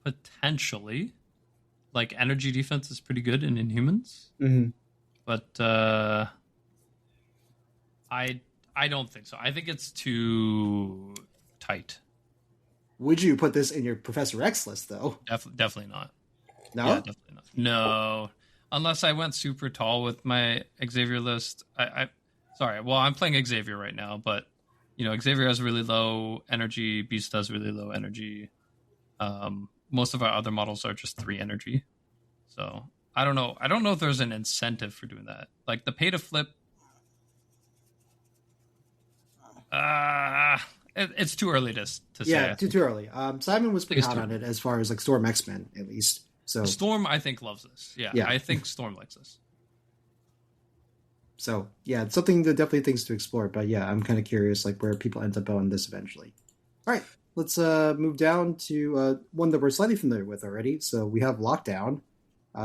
Potentially. Like energy defense is pretty good in Inhumans, but I don't think so. I think it's too tight. Would you put this in your Professor X list though? Definitely not. No, yeah, definitely not. No, unless I went super tall with my Xavier list. Sorry. Well, I'm playing Xavier right now, but Xavier has really low energy. Beast has really low energy. Most of our other models are just 3 energy. So I don't know. I don't know if there's an incentive for doing that. Like the pay to flip. It's too early to say. Yeah, too early. Simon was pretty hot on it as far as like Storm X-Men, at least. So Storm, I think, loves this. Yeah. I think Storm likes this. So yeah, it's something that definitely things to explore. But yeah, I'm kind of curious like where people end up on this eventually. All right. Let's move down to one that we're slightly familiar with already. So we have Lockdown,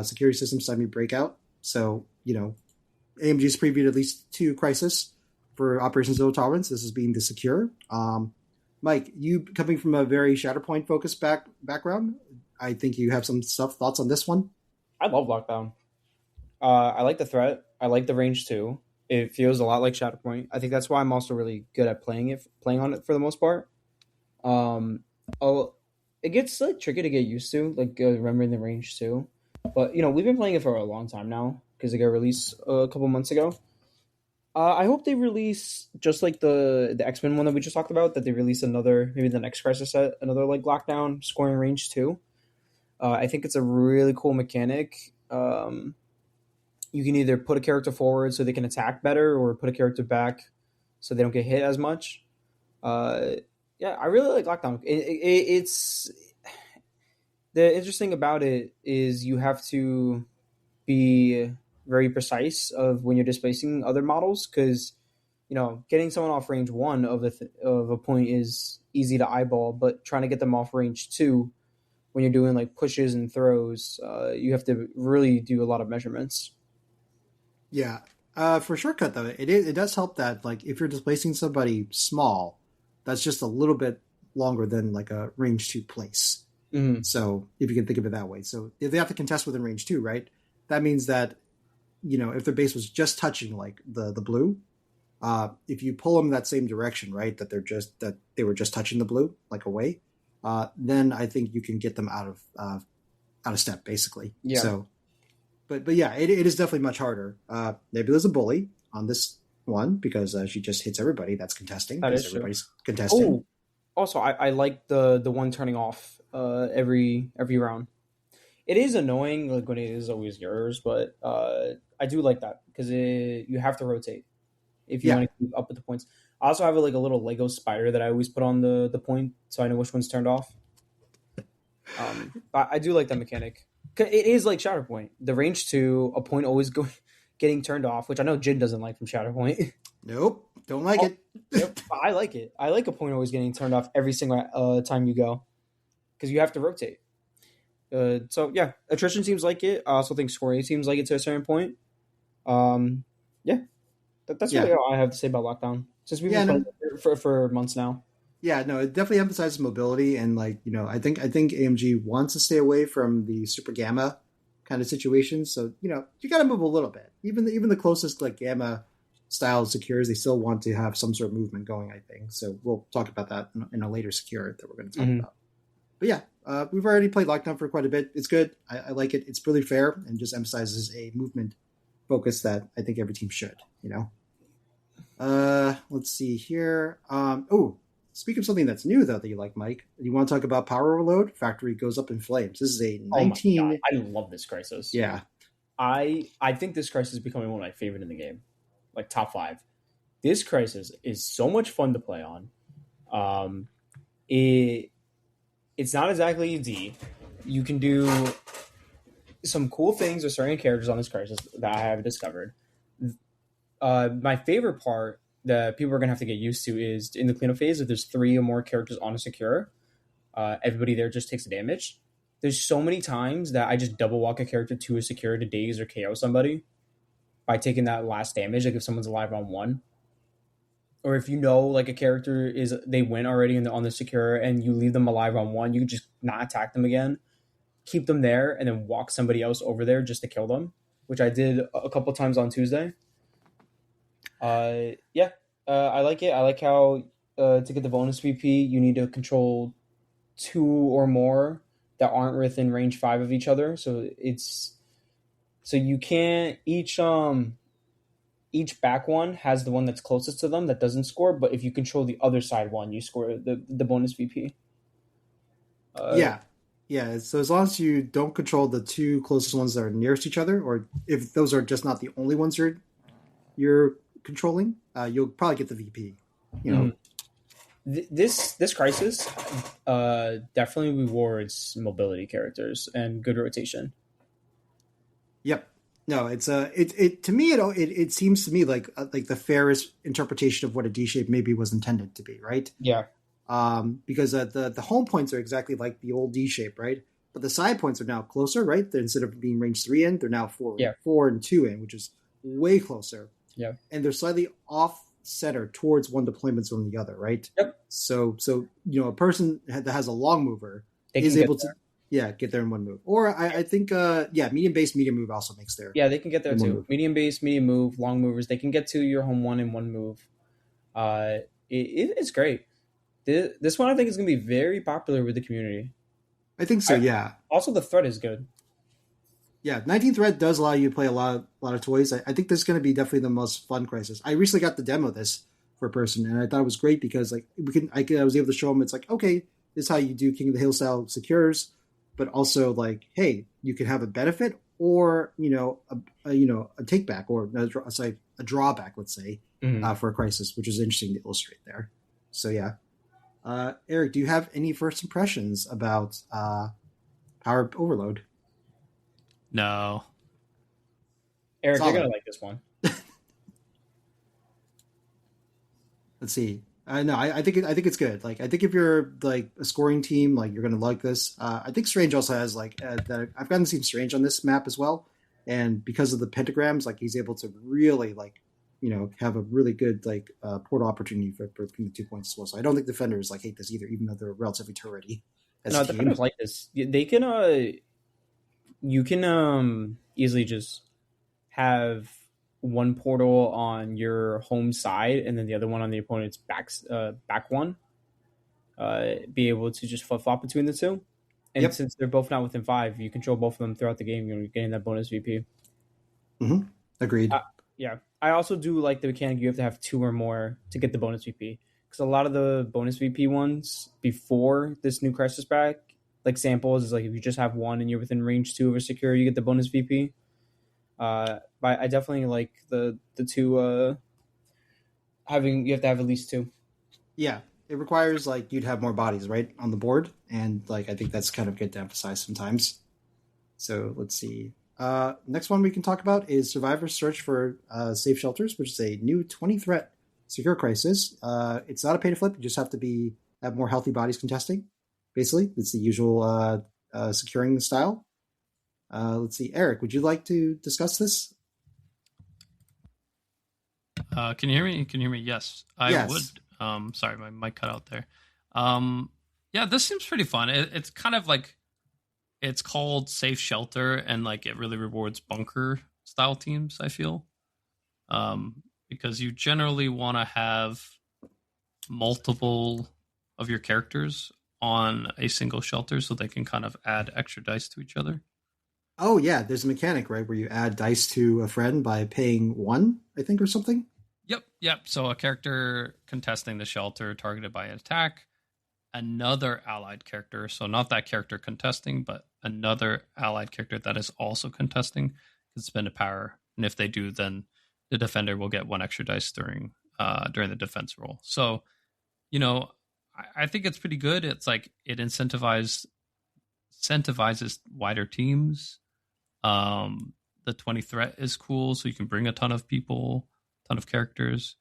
Security Systems Semi Breakout. So, AMG's previewed at least 2 Crisis for Operation Zero Tolerance. This is being the Secure. Mike, you coming from a very Shatterpoint focused background, I think you have some thoughts on this one. I love Lockdown. I like the threat. I like the range too. It feels a lot like Shatterpoint. I think that's why I'm also really good at playing on it for the most part. It gets like tricky to get used to, like remembering the range too. But we've been playing it for a long time now because it got released a couple months ago. I hope they release just like the X-Men one that we just talked about. That they release another, maybe the next Crisis set, another like Lockdown scoring range too. I think it's a really cool mechanic. You can either put a character forward so they can attack better, or put a character back so they don't get hit as much. Yeah, I really like Lockdown. It's the interesting about it is you have to be very precise of when you're displacing other models because getting someone off range 1 of a point is easy to eyeball, but trying to get them off range 2 when you're doing like pushes and throws, you have to really do a lot of measurements. Yeah, for Shortcut though, it does help that like if you're displacing somebody small, that's just a little bit longer than like a range 2 place. Mm-hmm. So if you can think of it that way. So if they have to contest within range 2, right? That means that, if their base was just touching like the blue, if you pull them that same direction, right? That they were just touching the blue, like away, then I think you can get them out of step basically. Yeah. So, but yeah, it is definitely much harder. Nebula's a bully on this one because she just hits everybody that's contesting. Because everybody's contesting. Oh, also, I like the one turning off every round. It is annoying like when it is always yours, but I do like that because you have to rotate if you want to keep up with the points. I also have a little Lego spider that I always put on the point so I know which one's turned off. I do like that mechanic. It is like Shatterpoint. The range 2, a point always getting turned off, which I know Jian doesn't like from Shatterpoint. Nope, don't like it. Yep, I like it. I like a point always getting turned off every single time you go because you have to rotate. So yeah, attrition teams like it. I also think scoring teams like it to a certain point. Yeah, that's really all I have to say about Lockdown. Since we've been playing it for months now. Yeah, no, it definitely emphasizes mobility, and I think AMG wants to stay away from the super gamma kind of situations. So you got to move a little bit. Even the closest like gamma style secures, they still want to have some sort of movement going. I think so. We'll talk about that in a later secure that we're going to talk about. But yeah, we've already played Lockdown for quite a bit. It's good. I like it. It's really fair and just emphasizes a movement focus that I think every team should. Let's see here. Speak of something that's new, though, that you like, Mike. You want to talk about Power Overload? Factory goes up in flames. This is a 19... Oh my God. I love this Crisis. Yeah. I think this Crisis is becoming one of my favorite in the game. Like, top 5. this crisis is so much fun to play on. Um, it it's not exactly easy. You can do some cool things with certain characters on this crisis that I have discovered. My favorite part that people are going to have to get used to is in the cleanup phase, if there's 3 or more characters on a secure, everybody there just takes a damage. There's so many times that I just double walk a character to a secure to daze or KO somebody by taking that last damage, like if someone's alive on 1. Or if you know like a character they win already on the secure and you leave them alive on 1, you can just not attack them again, keep them there, and then walk somebody else over there just to kill them, which I did a couple times on Tuesday. Yeah, I like it. I like how to get the bonus VP, you need to control 2 or more that aren't within range 5 of each other. So you can't each back one has the one that's closest to them that doesn't score, but if you control the other side one, you score the bonus VP. Yeah. So as long as you don't control the 2 closest ones that are nearest each other, or if those are just not the only ones you're controlling, you'll probably get the VP. You know, this crisis definitely rewards mobility characters and good rotation. Yep. No, it's it to me it seems to me like the fairest interpretation of what a D shape maybe was intended to be, right? Yeah. Because the home points are exactly like the old D shape, right? But the side points are now closer, right? Instead of being range 3 in, they're now 4 and 2 in, which is way closer. Yeah. And they're slightly off center towards one deployment zone than the other, right? Yep. So a person that has a long mover is able to get there in 1 move. Or I think medium base, medium move also makes there. Yeah, they can get there too. Medium base, medium move, long movers, they can get to your home 1 in 1 move. It's great. This one I think is going to be very popular with the community. I think so, yeah. Also, the threat is good. Yeah, 19th Threat does allow you to play a lot of toys. I think this is going to be definitely the most fun crisis. I recently got the demo of this for a person, and I thought it was great because like I was able to show them it's like, okay, this is how you do King of the Hill style secures, but also like, hey, you can have a benefit or a take back or a drawback, let's say, for a crisis, which is interesting to illustrate there. So yeah. Eric, do you have any first impressions about Power Overload? No. Eric, you're gonna like this one. Let's see. No, I think it's good. Like I think if you're like a scoring team, like you're gonna like this. I think Strange also has like that. I've gotten to see Strange on this map as well, and because of the pentagrams, like he's able to really like have a really good like portal opportunity for between the 2 points as well. So I don't think defenders like hate this either, even though they're relatively turrety. No, defenders like this. They can you can easily just have 1 portal on your home side and then the other one on the opponent's back one. Be able to just flip-flop between the 2. And since they're both not within 5, you control both of them throughout the game. You're getting that bonus VP. Mm-hmm. Agreed. Yeah. I also do like the mechanic you have to have 2 or more to get the bonus VP. Because a lot of the bonus VP ones before this new crisis pack, like samples, is like if you just have 1 and you're within range 2 of a secure, you get the bonus VP. But I definitely like the 2 you have to have at least 2. Yeah. It requires like you'd have more bodies, right, on the board. And like I think that's kind of good to emphasize sometimes. So let's see. Next one we can talk about is Survivor's Search for Safe Shelters, which is a new 20 threat secure crisis. It's not a pay to flip. You just have to have more healthy bodies contesting. Basically, it's the usual securing style. Let's see, Eric, would you like to discuss this? Can you hear me? Can you hear me? Yes, I would. Sorry, my mic cut out there. Yeah, this seems pretty fun. It's kind of like it's called Safe Shelter, and like it really rewards bunker style teams, I feel, because you generally want to have multiple of your characters on a single shelter so they can kind of add extra dice to each other. Oh yeah, there's a mechanic, right, where you add dice to a friend by paying 1, I think, or something. Yep. So a character contesting the shelter targeted by an attack, another allied character, so not that character contesting, but another allied character that is also contesting can spend a power, and if they do, then the defender will get 1 extra dice during during the defense role. So, you know, I think it's pretty good. It's like it incentivizes wider teams. The 20 threat is cool, so you can bring a ton of people, ton of characters.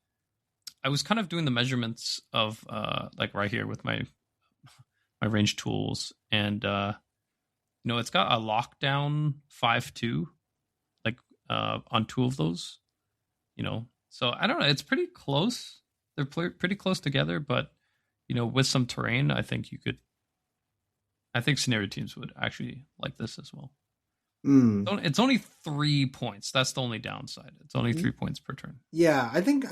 I was kind of doing the measurements of like right here with my range tools, and it's got a lockdown 5-2, like on 2 of those. So I don't know. It's pretty close. They're pretty close together, but with some terrain, I think scenario teams would actually like this as well. It's only 3 points. That's the only downside. It's only 3 points per turn. Yeah, I think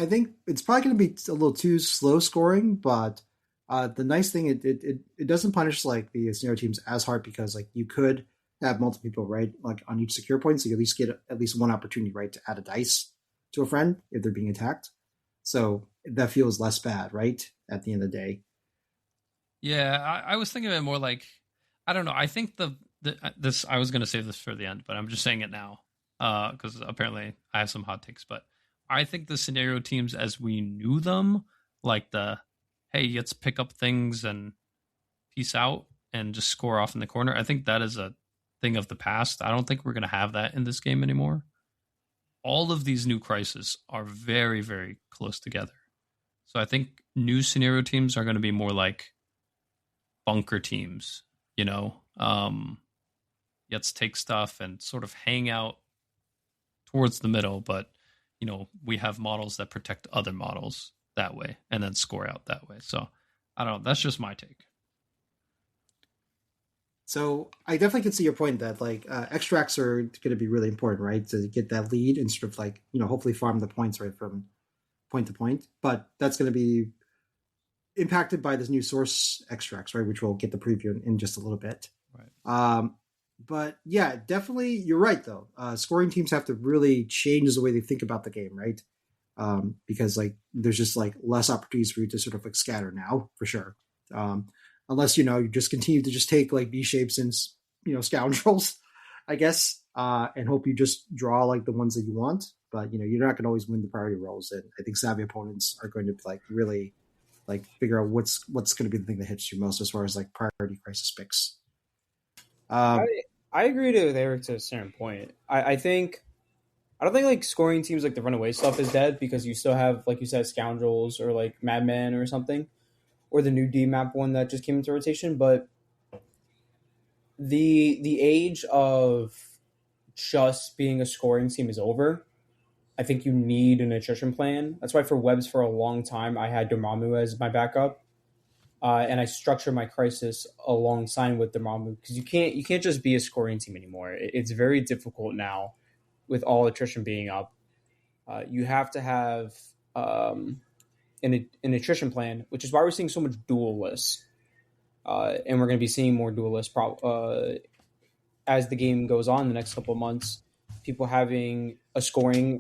it's probably going to be a little too slow scoring, but the nice thing it doesn't punish like the scenario teams as hard, because like you could have multiple people, right, like on each secure point, so you at least get at least one opportunity, right, to add a dice to a friend if they're being attacked. So that feels less bad, right, at the end of the day. Yeah, I was thinking of it more like, I don't know. I think this I was going to save this for the end, but I'm just saying it now because apparently I have some hot takes. But I think the scenario teams as we knew them, like hey, let's pick up things and peace out and just score off in the corner. I think that is a thing of the past. I don't think we're going to have that in this game anymore. All of these new crises are very, very close together. So I think new scenario teams are going to be more like bunker teams, let's take stuff and sort of hang out towards the middle, but we have models that protect other models that way and then score out that way. So I don't know. That's just my take. So I definitely can see your point that like extracts are going to be really important, right, to get that lead and sort of like hopefully farm the points right from point to point. But that's going to be impacted by this new source extracts, right, which we'll get the preview in just a little bit. Right. But yeah, definitely you're right though. Scoring teams have to really change the way they think about the game, right? Because like there's just like less opportunities for you to sort of like scatter now, for sure. Unless you just continue to just take like B shapes and scoundrels, I guess, and hope you just draw like the ones that you want. But you're not going to always win the priority rolls, and I think savvy opponents are going to like really like figure out what's going to be the thing that hits you most as far as like priority crisis picks. I agree with Eric to a certain point. I don't think like scoring teams like the runaway stuff is dead, because you still have, like you said, scoundrels or like Madman or something, or the new D map one that just came into rotation. But the age of just being a scoring team is over. I think you need an attrition plan. That's why for webs for a long time I had Dormammu as my backup, and I structure my crisis alongside with Dormammu, because you can't just be a scoring team anymore. It's very difficult now with all attrition being up. You have to have an attrition plan, which is why we're seeing so much dual lists, and we're going to be seeing more dual lists as the game goes on the next couple of months. People having a scoring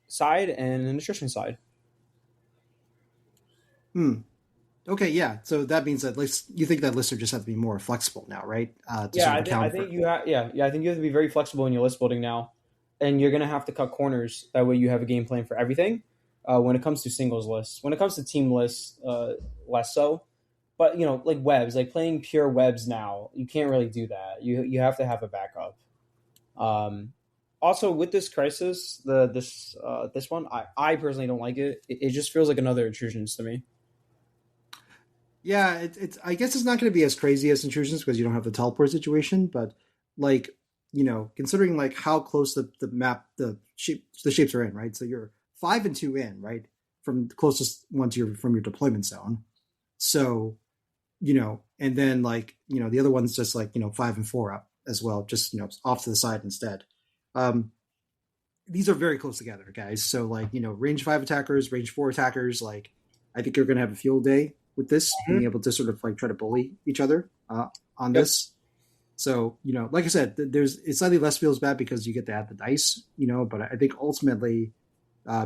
side and an attrition side. Okay, yeah. So that means that you think that lists just have to be more flexible now, right? I think you have to be very flexible in your list building now, and you're going to have to cut corners. That way, you have a game plan for everything. When it comes to singles lists, when it comes to team lists, less so. But like webs, like playing pure webs now, you can't really do that. You have to have a backup. Also, with this crisis, this one, I personally don't like it. It just feels like another intrusions to me. Yeah, it's. I guess it's not going to be as crazy as intrusions because you don't have the teleport situation. But like considering like how close the map the shapes are in, right? So you're 5 and 2 in, right, from the closest one to from your deployment zone. So and then like the other one's just like 5 and 4 up as well, just off to the side instead. These are very close together, guys. So like range 5 attackers, range 4 attackers, like I think you're going to have a field day with this, being able to sort of like try to bully each other on this. So like I said, it slightly less feels bad because you get to add the dice, but I think ultimately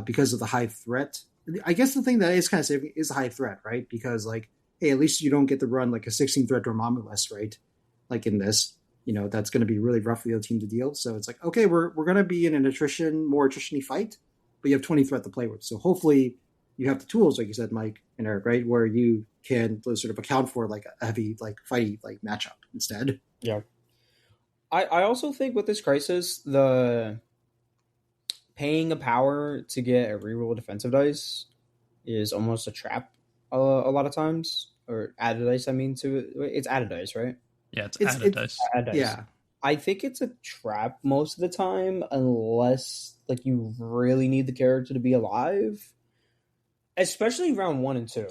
because of the high threat, I guess the thing that is kind of saving is the high threat, right? Because like, hey, at least you don't get to run like a 16 threat Dormammu list, right? Like in this, that's going to be really rough for the other team to deal. So it's like, okay, we're going to be in an more attrition-y fight, but you have 20 threat to play with. So hopefully you have the tools, like you said, Mike and Eric, right, where you can sort of account for like a heavy like fighty like matchup instead. Yeah. I also think with this crisis, the paying a power to get a reroll defensive dice is almost a trap a lot of times, or added dice. I mean, to it, it's added dice, right? Yeah, it's added dice. Added dice. Yeah, I think it's a trap most of the time, unless like you really need the character to be alive, especially round 1 and 2.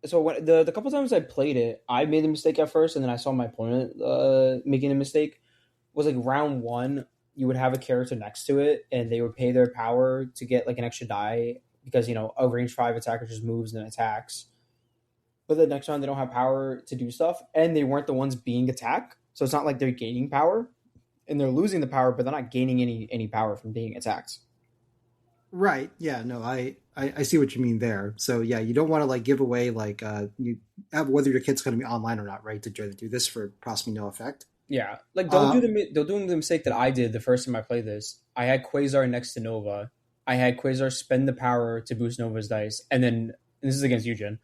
So when the couple times I played it, I made a mistake at first, and then I saw my opponent making a mistake. Was like round 1, you would have a character next to it, and they would pay their power to get like an extra die because a range 5 attacker just moves and attacks. But the next round they don't have power to do stuff, and they weren't the ones being attacked, so it's not like they're gaining power, and they're losing the power, but they're not gaining any power from being attacked. right. Yeah, no, I see what you mean there. So yeah, you don't want to like give away like you have whether your kit's going to be online or not, right? To try to do this for possibly no effect. Yeah, like don't do the mistake that I did the first time I played this. I had Quasar next to Nova. I had Quasar spend the power to boost Nova's dice, and then this is against you, Jian.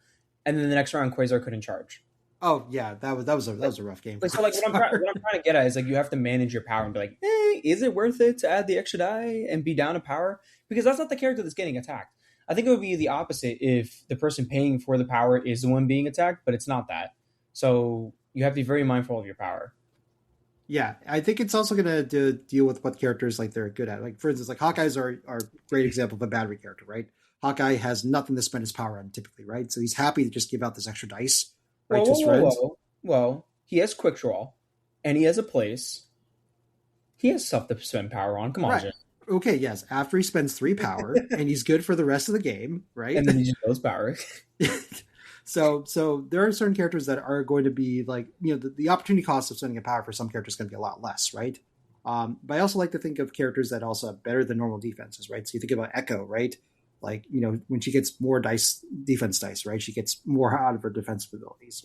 And then the next round, Quasar couldn't charge. Oh yeah, that was a rough game. So like what I'm trying to get at is like you have to manage your power and be like, is it worth it to add the extra die and be down a power? Because that's not the character that's getting attacked. I think it would be the opposite if the person paying for the power is the one being attacked, but it's not that. So you have to be very mindful of your power. Yeah, I think it's also going to deal with what characters like they're good at. Like for instance, like Hawkeyes are a great example of a battery character, right? Hawkeye has nothing to spend his power on typically, right? So he's happy to just give out this extra dice, right, to his friends. Well, he has quick draw, and he has a place. He has stuff to spend power on. Come on, Jim. Okay, yes. After he spends 3 power, and he's good for the rest of the game, right? And then he just goes power. So there are certain characters that are going to be like, the opportunity cost of spending a power for some characters is going to be a lot less, right? But I also like to think of characters that also have better than normal defenses, right? So you think about Echo, right? Like, when she gets more defense dice, right? She gets more out of her defensive abilities,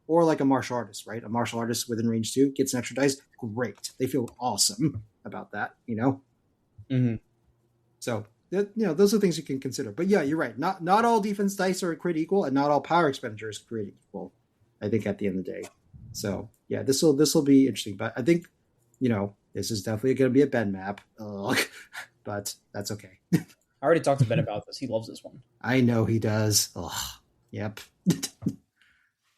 or like a martial artist, right? A martial artist within range 2 gets an extra dice. Great. They feel awesome about that, Mm-hmm. So, those are things you can consider. But yeah, you're right. Not all defense dice are created equal, and not all power expenditure is created equal, I think, at the end of the day. So yeah, this will be interesting. But I think, this is definitely going to be a Ben map. But that's okay. I already talked to Ben about this. He loves this one. I know he does. Yep.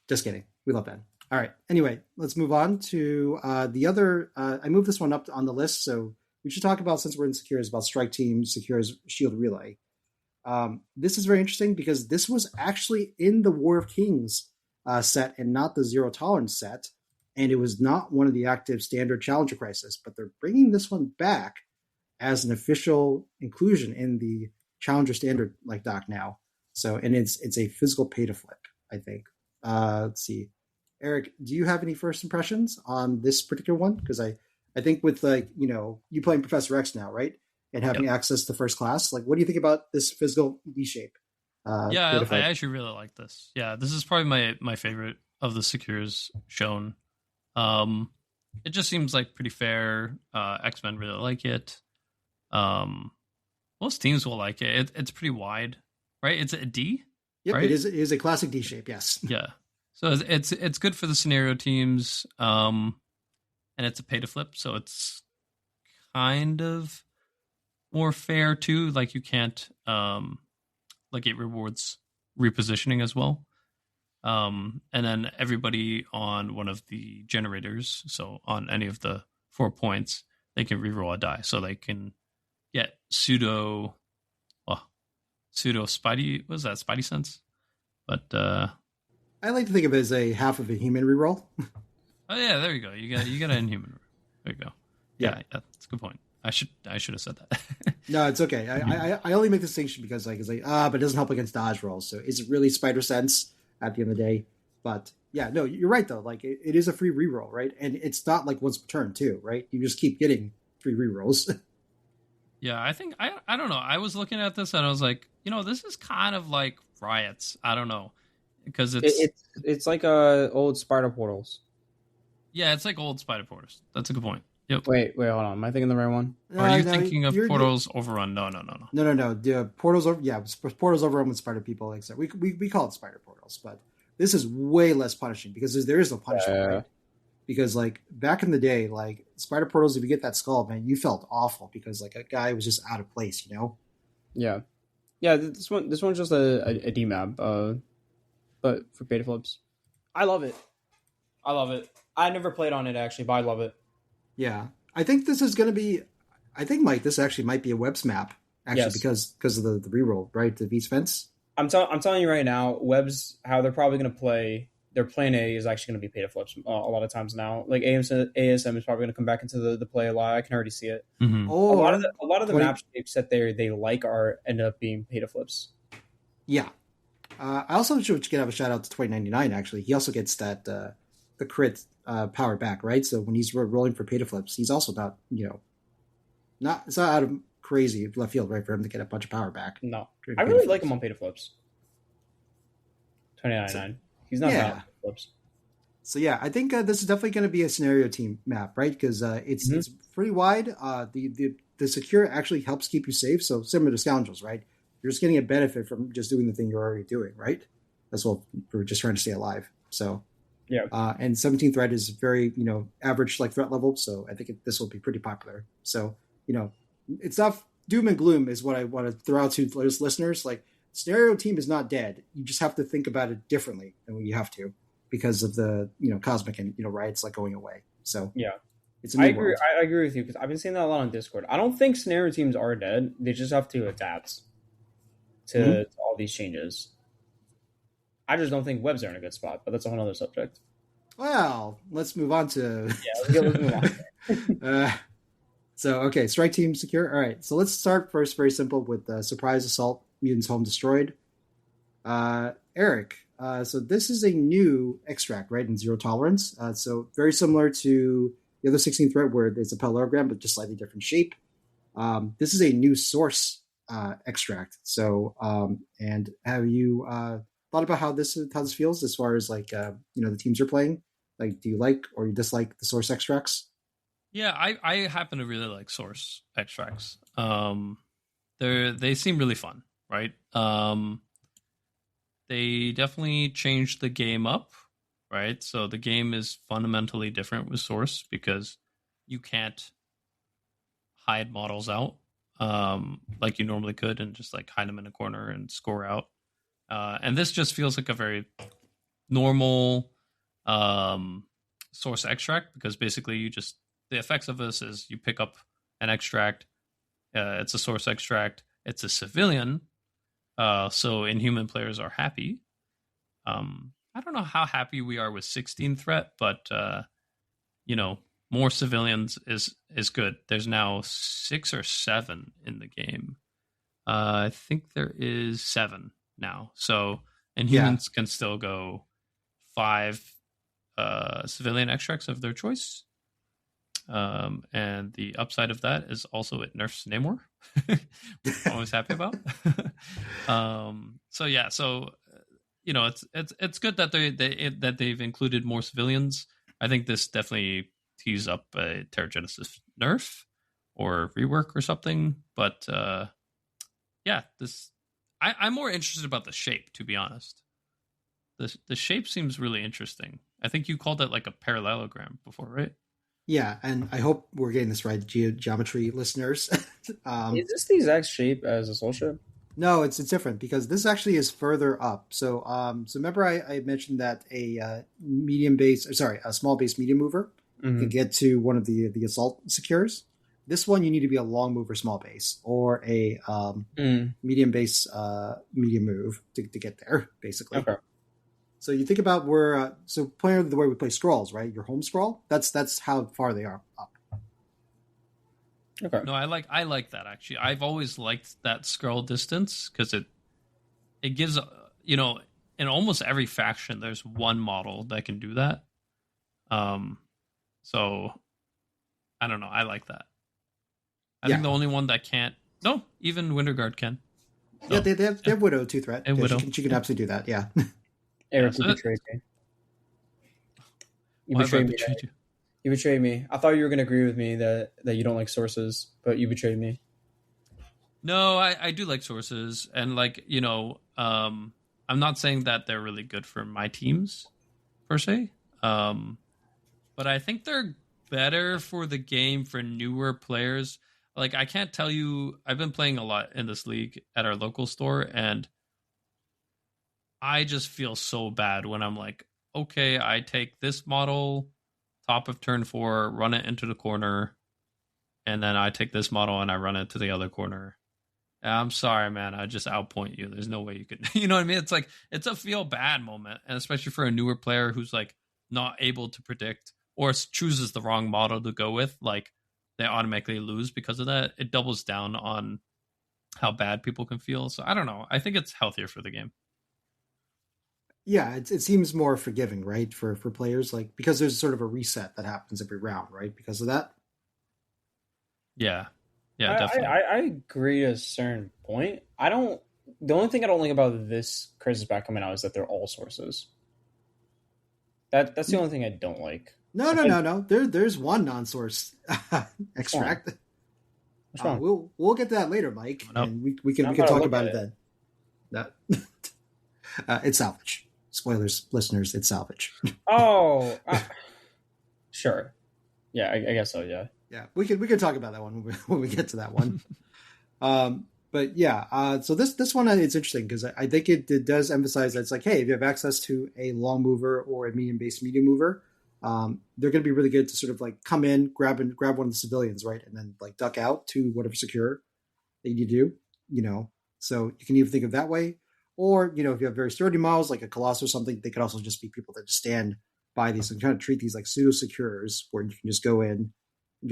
Just kidding. We love Ben. All right. Anyway, let's move on to the other. I moved this one up on the list, so we should talk about, since we're in Secures, about Strike Team Secures Shield Relay. This is very interesting because this was actually in the War of Kings set and not the Zero Tolerance set, and it was not one of the active standard Challenger Crisis, but they're bringing this one back as an official inclusion in the Challenger Standard doc now. So, and it's a physical pay to flip, I think. Let's see. Eric, do you have any first impressions on this particular one? Because I think with you playing Professor X now, right? And having access to first class, what do you think about this physical D-shape? Yeah, I actually really like this. Yeah, this is probably my favorite of the Secures shown. It just seems like pretty fair. X-Men really like it. Most teams will like it. It's pretty wide, right? It's a D. Yep, right? It is a classic D shape. Yes. Yeah. So it's good for the scenario teams. And it's a pay to flip, so it's kind of more fair too. Like you can't it rewards repositioning as well. And then everybody on one of the generators, so on any of the 4 points, they can reroll a die. So they can get pseudo Spidey, what was that, Spidey sense? But I like to think of it as a half of a human reroll. Oh yeah, there you go. You got an Inhuman. There you go. Yeah, that's a good point. I should have said that. No, it's okay. I only make the distinction because but it doesn't help against dodge rolls. So is it really Spider Sense at the end of the day? But yeah, no, you're right though. It is a free reroll, right? And it's not like once per turn too, right? You just keep getting free rerolls. Yeah, I think I don't know. I was looking at this and I was like, this is kind of like Riots. I don't know, because it's like old Spider Portals. Yeah, it's like old Spider Portals. That's a good point. Yep. Wait, hold on. Am I thinking the right one? Are you thinking of Portals Overrun? No. No. The Portals over, yeah, Portals Overrun with spider people. Like I said, we call it spider portals, but this is way less punishing because there is no punishment, right? Because like back in the day, like spider portals, if you get that skull, man, you felt awful because like a guy was just out of place, you know? Yeah. This one's just a DMAP, but for beta flips. I love it. I never played on it actually, but I love it. Yeah, I think this is going to be. I think Mike, this actually might be a webs map actually because of the reroll, right? The V's fence. I'm telling you right now, webs how they're probably going to play. Their plan A is actually going to be pay to flips a lot of times now. Like ASM is probably going to come back into the play a lot. I can already see it. Mm-hmm. Oh, a lot of the map shapes that they like are end up being pay to flips. Yeah, I also should have a shout out to 2099. Actually, he also gets that the crit power back, right? So when he's rolling for pay to flips, he's also it's not out of crazy left field, right, for him to get a bunch of power back. No, I really like him on pay to flips. 2099. So, he's not bad on flips. So yeah, I think this is definitely going to be a scenario team map, right? Because it's pretty wide. The secure actually helps keep you safe. So similar to scoundrels, right? You're just getting a benefit from just doing the thing you're already doing, right? As well, we're just trying to stay alive. So yeah, and 17 threat is very average like threat level. So I think this will be pretty popular. So it's not doom and gloom is what I want to throw out to listeners. Like scenario team is not dead. You just have to think about it differently than you have to because of the cosmic and riots like going away. So yeah, it's a new agree. world. I agree with you because I've been seeing that a lot on Discord. I don't think scenario teams are dead. They just have to adapt to all these changes. I just don't think webs are in a good spot, but that's a whole other subject. Well, let's move on to let's move on. So okay, strike team secure. All right, so let's start first. Very simple with surprise assault, mutants home destroyed. Eric, so this is a new extract, right? In zero tolerance. So very similar to the other 16 threat where there's a parallelogram, but just slightly different shape. This is a new source extract. So, and have you thought about how this feels as far as like the teams you're playing? Like, do you like or you dislike the source extracts? Yeah, I happen to really like source extracts. They seem really fun, right? They definitely changed the game up, right? So the game is fundamentally different with source because you can't hide models out like you normally could and just like hide them in a corner and score out. And this just feels like a very normal source extract because basically the effects of this is you pick up an extract. It's a source extract. It's a civilian. So inhuman players are happy. I don't know how happy we are with 16 threat, but more civilians is good. There's now 6 or 7 in the game. I think there is 7 now. So inhumans can still go 5 civilian extracts of their choice. And the upside of that is also it nerfs Namor, which I'm always happy about. It's good that they've included more civilians. I think this definitely tees up a Terrigenesis nerf or rework or something. But I'm more interested about the shape, to be honest. The shape seems really interesting. I think you called it like a parallelogram before, right? Yeah, and I hope we're getting this right, geometry listeners. Is this the exact shape as a soul ship? No, it's different because this actually is further up. So, remember I mentioned that a small base medium mover could get to one of the assault secures. This one you need to be a long mover small base or a medium base medium move to get there, basically. Okay. So you think about playing the way we play scrolls, right? Your home scroll. That's how far they are up. Okay. No, I like that actually. I've always liked that scroll distance because it gives in almost every faction there's one model that can do that. So I don't know. I like that. I think the only one that can't. No, even Winterguard can. So, they have Widow 2 threat. And Widow. She can absolutely do that. Yeah. Eric, you betrayed me. You You betrayed me. I thought you were going to agree with me that you don't like sources, but you betrayed me. No, I do like sources, and like I'm not saying that they're really good for my teams per se, but I think they're better for the game for newer players. Like I can't tell you, I've been playing a lot in this league at our local store, and I just feel so bad when I'm like, okay, I take this model top of turn 4, run it into the corner, and then I take this model and I run it to the other corner. I'm sorry, man. I just outpoint you. There's no way you could, you know what I mean? It's like, it's a feel bad moment. And especially for a newer player who's like not able to predict or chooses the wrong model to go with, like they automatically lose because of that. It doubles down on how bad people can feel. So I don't know. I think it's healthier for the game. Yeah, it seems more forgiving, right, for players, like because there's sort of a reset that happens every round, right, because of that. Yeah. Yeah, definitely. I agree to a certain point. I don't. The only thing I don't like about this Crisis Back coming out is that they're all sources. That's the only thing I don't like. No. There's one non-source extract. What's wrong? We'll get to that later, Mike, and we can I'm gonna talk look about at it then. No. It's salvage. Spoilers, listeners. It's salvage. Oh, sure. Yeah, I guess so. Yeah. Yeah, we could talk about that one when we get to that one. But yeah, so this one it's interesting because I think it does emphasize that it's like, hey, if you have access to a long mover or a medium-based medium mover, they're going to be really good to sort of like come in, grab one of the civilians, right, and then like duck out to whatever secure that you do, So you can either think of that way, or if you have very sturdy models like a Colossus or something, they could also just be people that just stand by these and kind of treat these like pseudo secures, where you can just go in,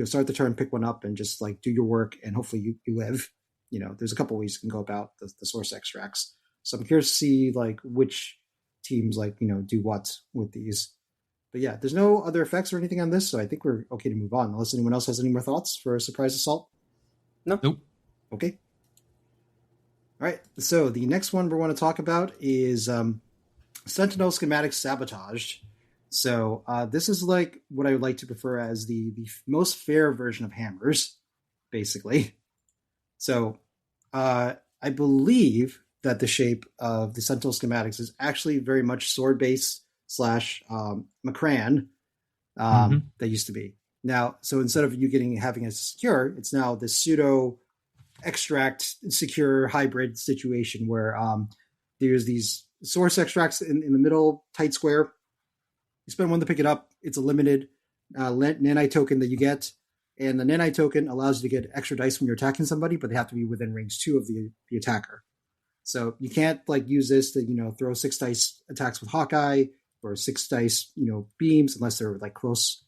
start the turn, pick one up, and just like do your work, and hopefully you live. There's a couple ways you can go about the source extracts. So I'm curious to see like which teams like do what with these. But yeah, there's no other effects or anything on this, so I think we're okay to move on. Unless anyone else has any more thoughts for a surprise assault. Nope. Okay. All right. So the next one we want to talk about is Sentinel Schematic Sabotaged. So this is like what I would like to prefer as the most fair version of hammers, basically. So I believe that the shape of the Sentinel schematics is actually very much sword base / Macran that used to be. Now, so instead of you having a secure, it's now this pseudo extract secure hybrid situation where there's these source extracts in the middle tight square. You spend one to pick it up. It's a limited nanite token that you get. And the nanite token allows you to get extra dice when you're attacking somebody, but they have to be within range 2 of the attacker. So you can't like use this to, throw 6 dice attacks with Hawkeye or 6 dice, beams unless they're like close,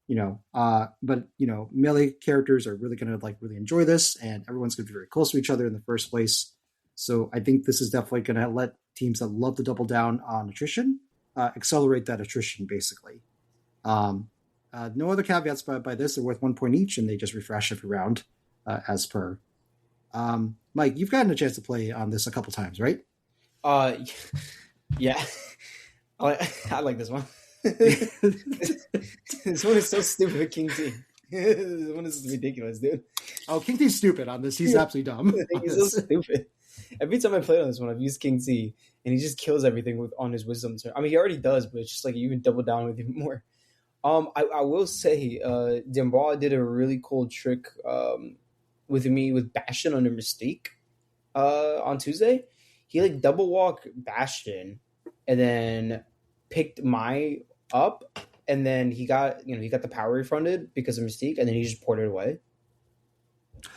but melee characters are really going to like really enjoy this, and everyone's going to be very close to each other in the first place. So I think this is definitely going to let teams that love to double down on attrition accelerate that attrition, basically. No other caveats by this. They're worth 1 point each, and they just refresh every round as per. Mike, you've gotten a chance to play on this a couple times, right? Yeah. I like this one. This one is so stupid, King T. This one is ridiculous, dude. Oh, King T's stupid on this. He's absolutely dumb. He's so stupid. Every time I play on this one, I've used King T, and he just kills everything on his wisdom turn. I mean, he already does, but it's just like you even double down with him more. I will say, Dimbaugh did a really cool trick with me with Bastion under Mystique on Tuesday. He like double walked Bastion and then picked my up, and then he got the power refunded because of Mystique, and then he just ported it away.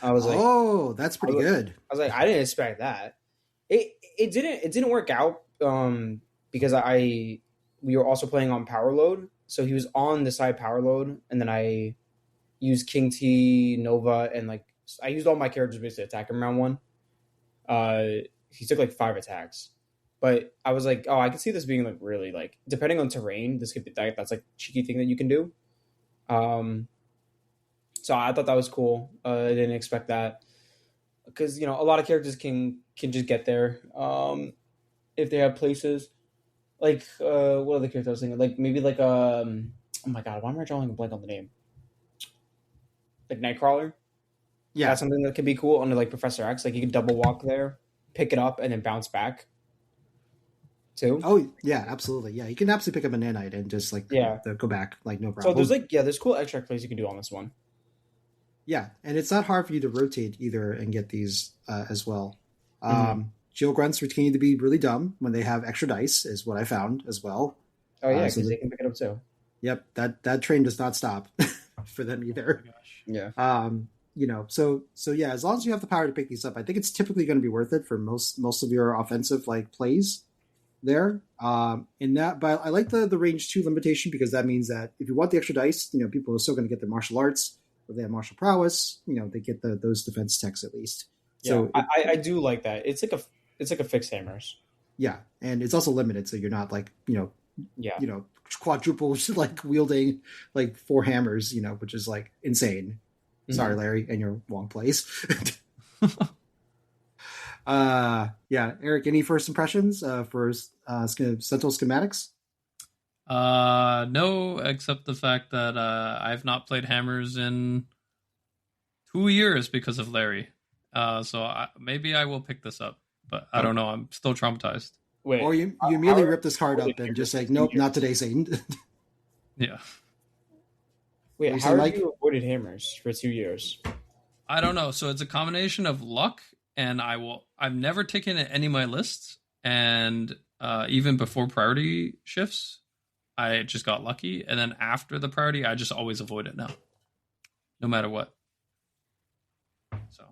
I was like, oh, that's pretty good. I was like, I didn't expect that. It didn't work out because we were also playing on power load. So he was on the side power load, and then I used King T, Nova, and like I used all my characters basically to attack him round 1. He took like 5 attacks, but I was like, oh, I could see this being like really like depending on terrain, this could be that's like a cheeky thing that you can do. So I thought that was cool. I didn't expect that because a lot of characters can just get there if they have places. Like what other character I was thinking? Like maybe like Oh my god, why am I drawing a blank on the name? Like Nightcrawler. Yeah. That's something that could be cool under like Professor X. Like you could double walk there, pick it up, and then bounce back too. Oh yeah, absolutely. Yeah, you can absolutely pick up a nanite and just like Yeah. go back, like no So problem. there's cool extract plays you can do on this one. Yeah, and it's not hard for you to rotate either and get these as well. Shield grunts continue to be really dumb when they have extra dice, is what I found as well. Oh yeah, so because they can pick it up too. Yep, that train does not stop for them either. Oh my gosh. Yeah. You know, so yeah, as long as you have the power to pick these up, I think it's typically going to be worth it for most of your offensive like plays there. In that, but I like the range 2 limitation because that means that if you want the extra dice, you know, people are still going to get their martial arts. If they have martial prowess, you know, they get those defense techs at least. Yeah, So I do like that. It's like a fixed hammers. yeah, and it's also limited, so you're not like Yeah. quadruple like wielding like 4 hammers, you know, which is like insane. Sorry, Larry, and your wrong place. Yeah, Eric, any first impressions for Sentinel schematics? No, except the fact that I've not played hammers in 2 years because of Larry. So maybe I will pick this up, but I don't know. I'm still traumatized. Wait, or you immediately rip this card up and just say, nope, not today, Satan. Yeah. Wait, how have you avoided hammers for 2 years? I don't know. So it's a combination of luck, and I've never taken any of my lists, and even before priority shifts, I just got lucky, and then after the priority, I just always avoid it now, no matter what. So,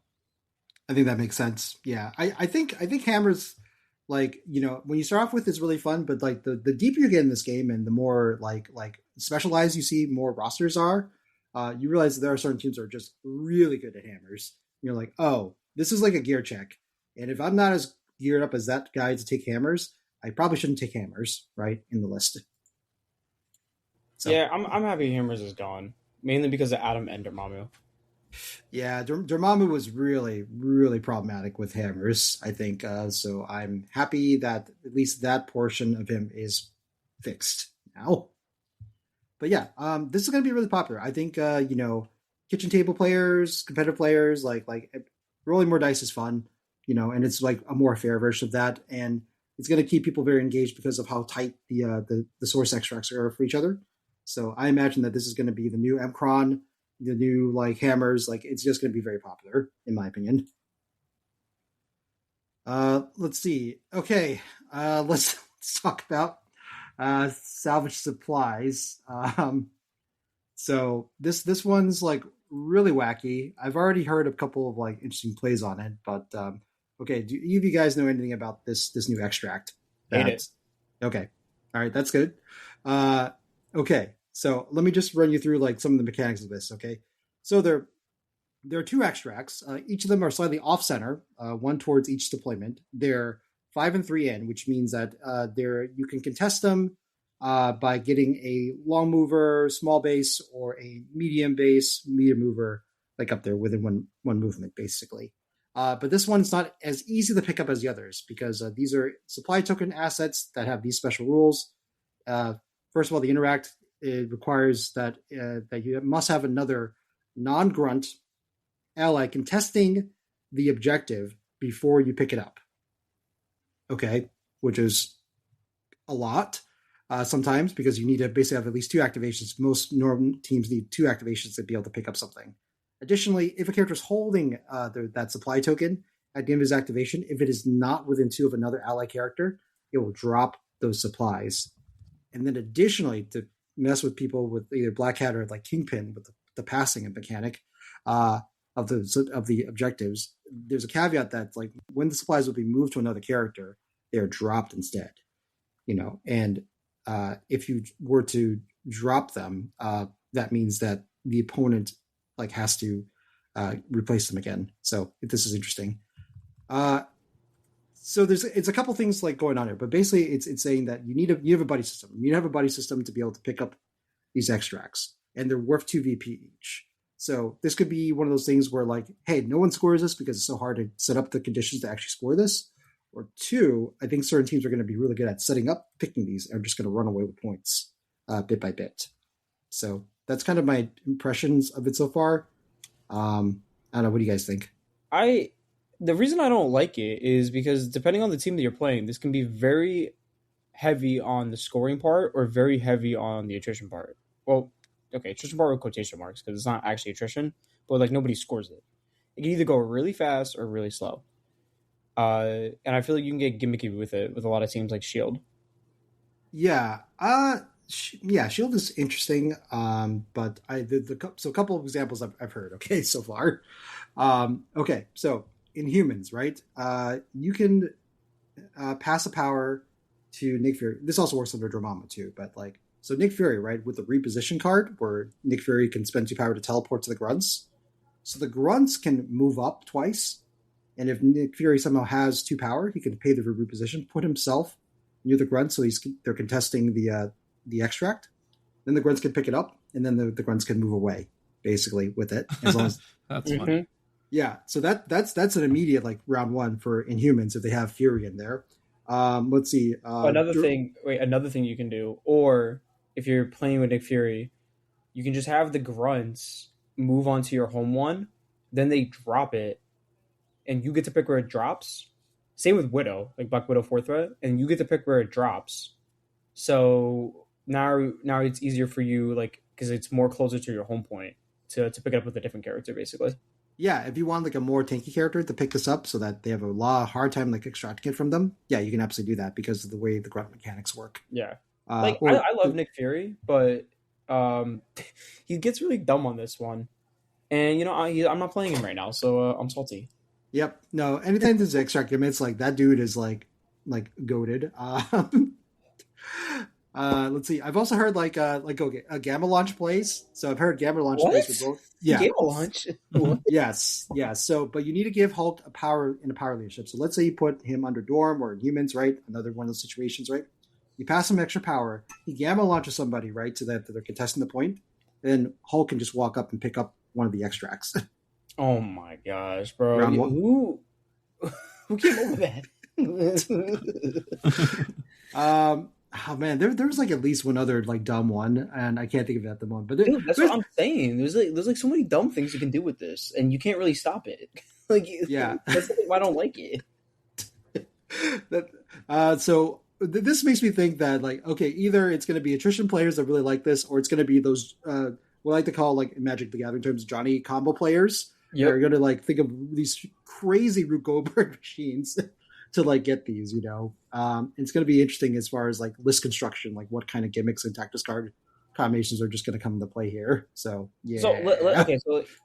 I think that makes sense. Yeah, I think hammers, like, you know, when you start off with, is really fun, but like the deeper you get in this game and the more like specialized you see more rosters are, you realize that there are certain teams that are just really good at hammers. And you're like, oh, this is like a gear check, and if I'm not as geared up as that guy to take hammers, I probably shouldn't take hammers right in the list. So. Yeah, I'm happy hammers is gone, mainly because of Adam and Dormammu. Yeah, Dormammu was really, really problematic with hammers, I think. So I'm happy that at least that portion of him is fixed now. But yeah, this is going to be really popular. I think, you know, kitchen table players, competitive players, like rolling more dice is fun, you know, and it's like a more fair version of that. And it's going to keep people very engaged because of how tight the source extracts are for each other. So I imagine that this is going to be the new Mcron, the new like hammers. Like, it's just going to be very popular, in my opinion. Let's see. Okay, let's talk about salvage supplies. So this one's like really wacky. I've already heard a couple of like interesting plays on it, but okay. Do any of you guys know anything about this new extract? Hate it. Okay, all right, that's good. Okay, so let me just run you through like some of the mechanics of this. Okay, so there are 2 extracts. Each of them are slightly off center, one towards each deployment. They're 5 and 3 in, which means that you can contest them by getting a long mover, small base, or a medium base, medium mover, like up there within one movement, basically. But this one's not as easy to pick up as the others because these are supply token assets that have these special rules. First of all, the interact, it requires that you must have another non-grunt ally contesting the objective before you pick it up. Okay, which is a lot sometimes because you need to basically have at least 2 activations. Most normal teams need 2 activations to be able to pick up something. Additionally, if a character is holding that supply token at the end of his activation, if it is not within 2 of another ally character, it will drop those supplies. And then additionally, to mess with people with either Black Hat or like Kingpin with the passing mechanic of the objectives, there's a caveat that like when the supplies will be moved to another character, they are dropped instead. You know, and if you were to drop them, that means that the opponent like has to replace them again. So this is interesting. So it's a couple things like going on here, but basically it's saying that you have a buddy system. You need to have a buddy system to be able to pick up these extracts, and they're worth 2 VP each. So this could be one of those things where like, hey, no one scores this because it's so hard to set up the conditions to actually score this. Or 2, I think certain teams are going to be really good at setting up picking these and are just going to run away with points bit by bit. So that's kind of my impressions of it so far. I don't know. What do you guys think? I The reason I don't like it is because depending on the team that you're playing, this can be very heavy on the scoring part or very heavy on the attrition part. Well, okay, attrition part with quotation marks because it's not actually attrition, but like nobody scores it. It can either go really fast or really slow. And I feel like you can get gimmicky with it with a lot of teams like Shield. Yeah. Yeah. Shield is interesting. But so a couple of examples I've heard. Okay, so far. Okay, so in humans, right? You can pass a power to Nick Fury. This also works under Dormammu too, but like so Nick Fury, right, with the reposition card where Nick Fury can spend 2 power to teleport to the grunts. So the grunts can move up twice, and if Nick Fury somehow has 2 power, he can pay the reposition, put himself near the grunts, so they're contesting the extract. Then the grunts can pick it up, and then the grunts can move away basically with it as long as That's funny. yeah, so that's an immediate like round one for Inhumans if they have Fury in there. Let's see. Another thing you can do, or if you're playing with Nick Fury, you can just have the grunts move onto your home one, then they drop it, and you get to pick where it drops. Same with Widow, like Black Widow 4th threat, and you get to pick where it drops. So now it's easier for you, like because it's more closer to your home point to pick it up with a different character, basically. Yeah, if you want like a more tanky character to pick this up so that they have a hard time like extracting it from them, yeah, you can absolutely do that because of the way the grunt mechanics work. Yeah. I love Nick Fury, but he gets really dumb on this one. And, I'm not playing him right now, so I'm salty. Yep. No, anytime there's extract him, it's like that dude is like goated. Let's see. I've also heard like a Gamma Launch plays. So I've heard Gamma Launch plays with both. Yeah. Gamma Launch? Yes. So, but you need to give Hulk a power in a power leadership. So let's say you put him under Dorm or Humans, right? Another one of those situations, right? You pass him extra power. He Gamma Launches somebody, right? So that they're contesting the point. Then Hulk can just walk up and pick up one of the extracts. Oh my gosh, bro. Who came up with that? Oh man, there's like at least one other like dumb one, and I can't think of it at the moment. But dude, that's what I'm saying. There's like so many dumb things you can do with this, and you can't really stop it. Yeah, that's why I don't like it. So this makes me think that like okay, either it's going to be attrition players that really like this, or it's going to be those what I like to call like in Magic the Gathering terms Johnny combo players. Yeah, are going to like think of these crazy Rube Goldberg machines to like get these, it's going to be interesting as far as like list construction, like what kind of gimmicks and tactics card combinations are just going to come into play here. So yeah. So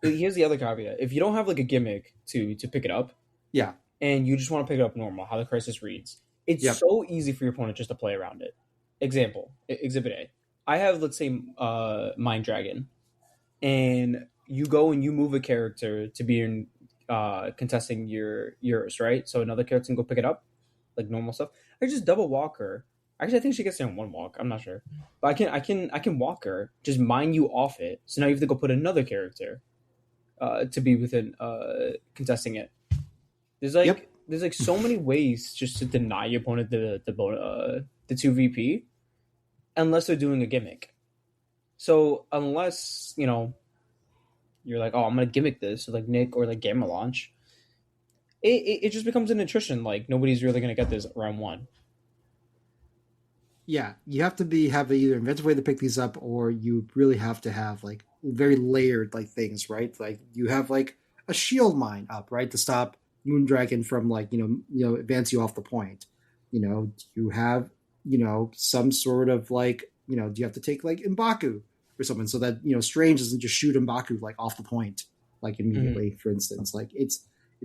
here's the other caveat: if you don't have like a gimmick to pick it up, yeah, and you just want to pick it up normal, how the crisis reads, it's so easy for your opponent just to play around it. Example, Exhibit A. I have, let's say, Mind Dragon, and you go and you move a character to be in contesting yours, right? So another character can go pick it up, like normal stuff. I just double walk her. Actually, I think she gets there in one walk. I'm not sure, but I can walk her, just mine you off it. So now you have to go put another character to be within contesting it. There's like so many ways just to deny your opponent the 2VP, unless they're doing a gimmick. So unless you're like, oh, I'm gonna gimmick this, like Nick or like Gamma Launch, it just becomes an attrition. Like nobody's really gonna get this round one. Yeah, you have to have either inventive way to pick these up, or you really have to have like very layered like things, right? Like you have like a shield mine up, right, to stop Moondragon from like advance you off the point. You have some sort of like do you have to take like M'Baku or something so that Strange doesn't just shoot M'Baku like off the point like immediately, for instance. Like it's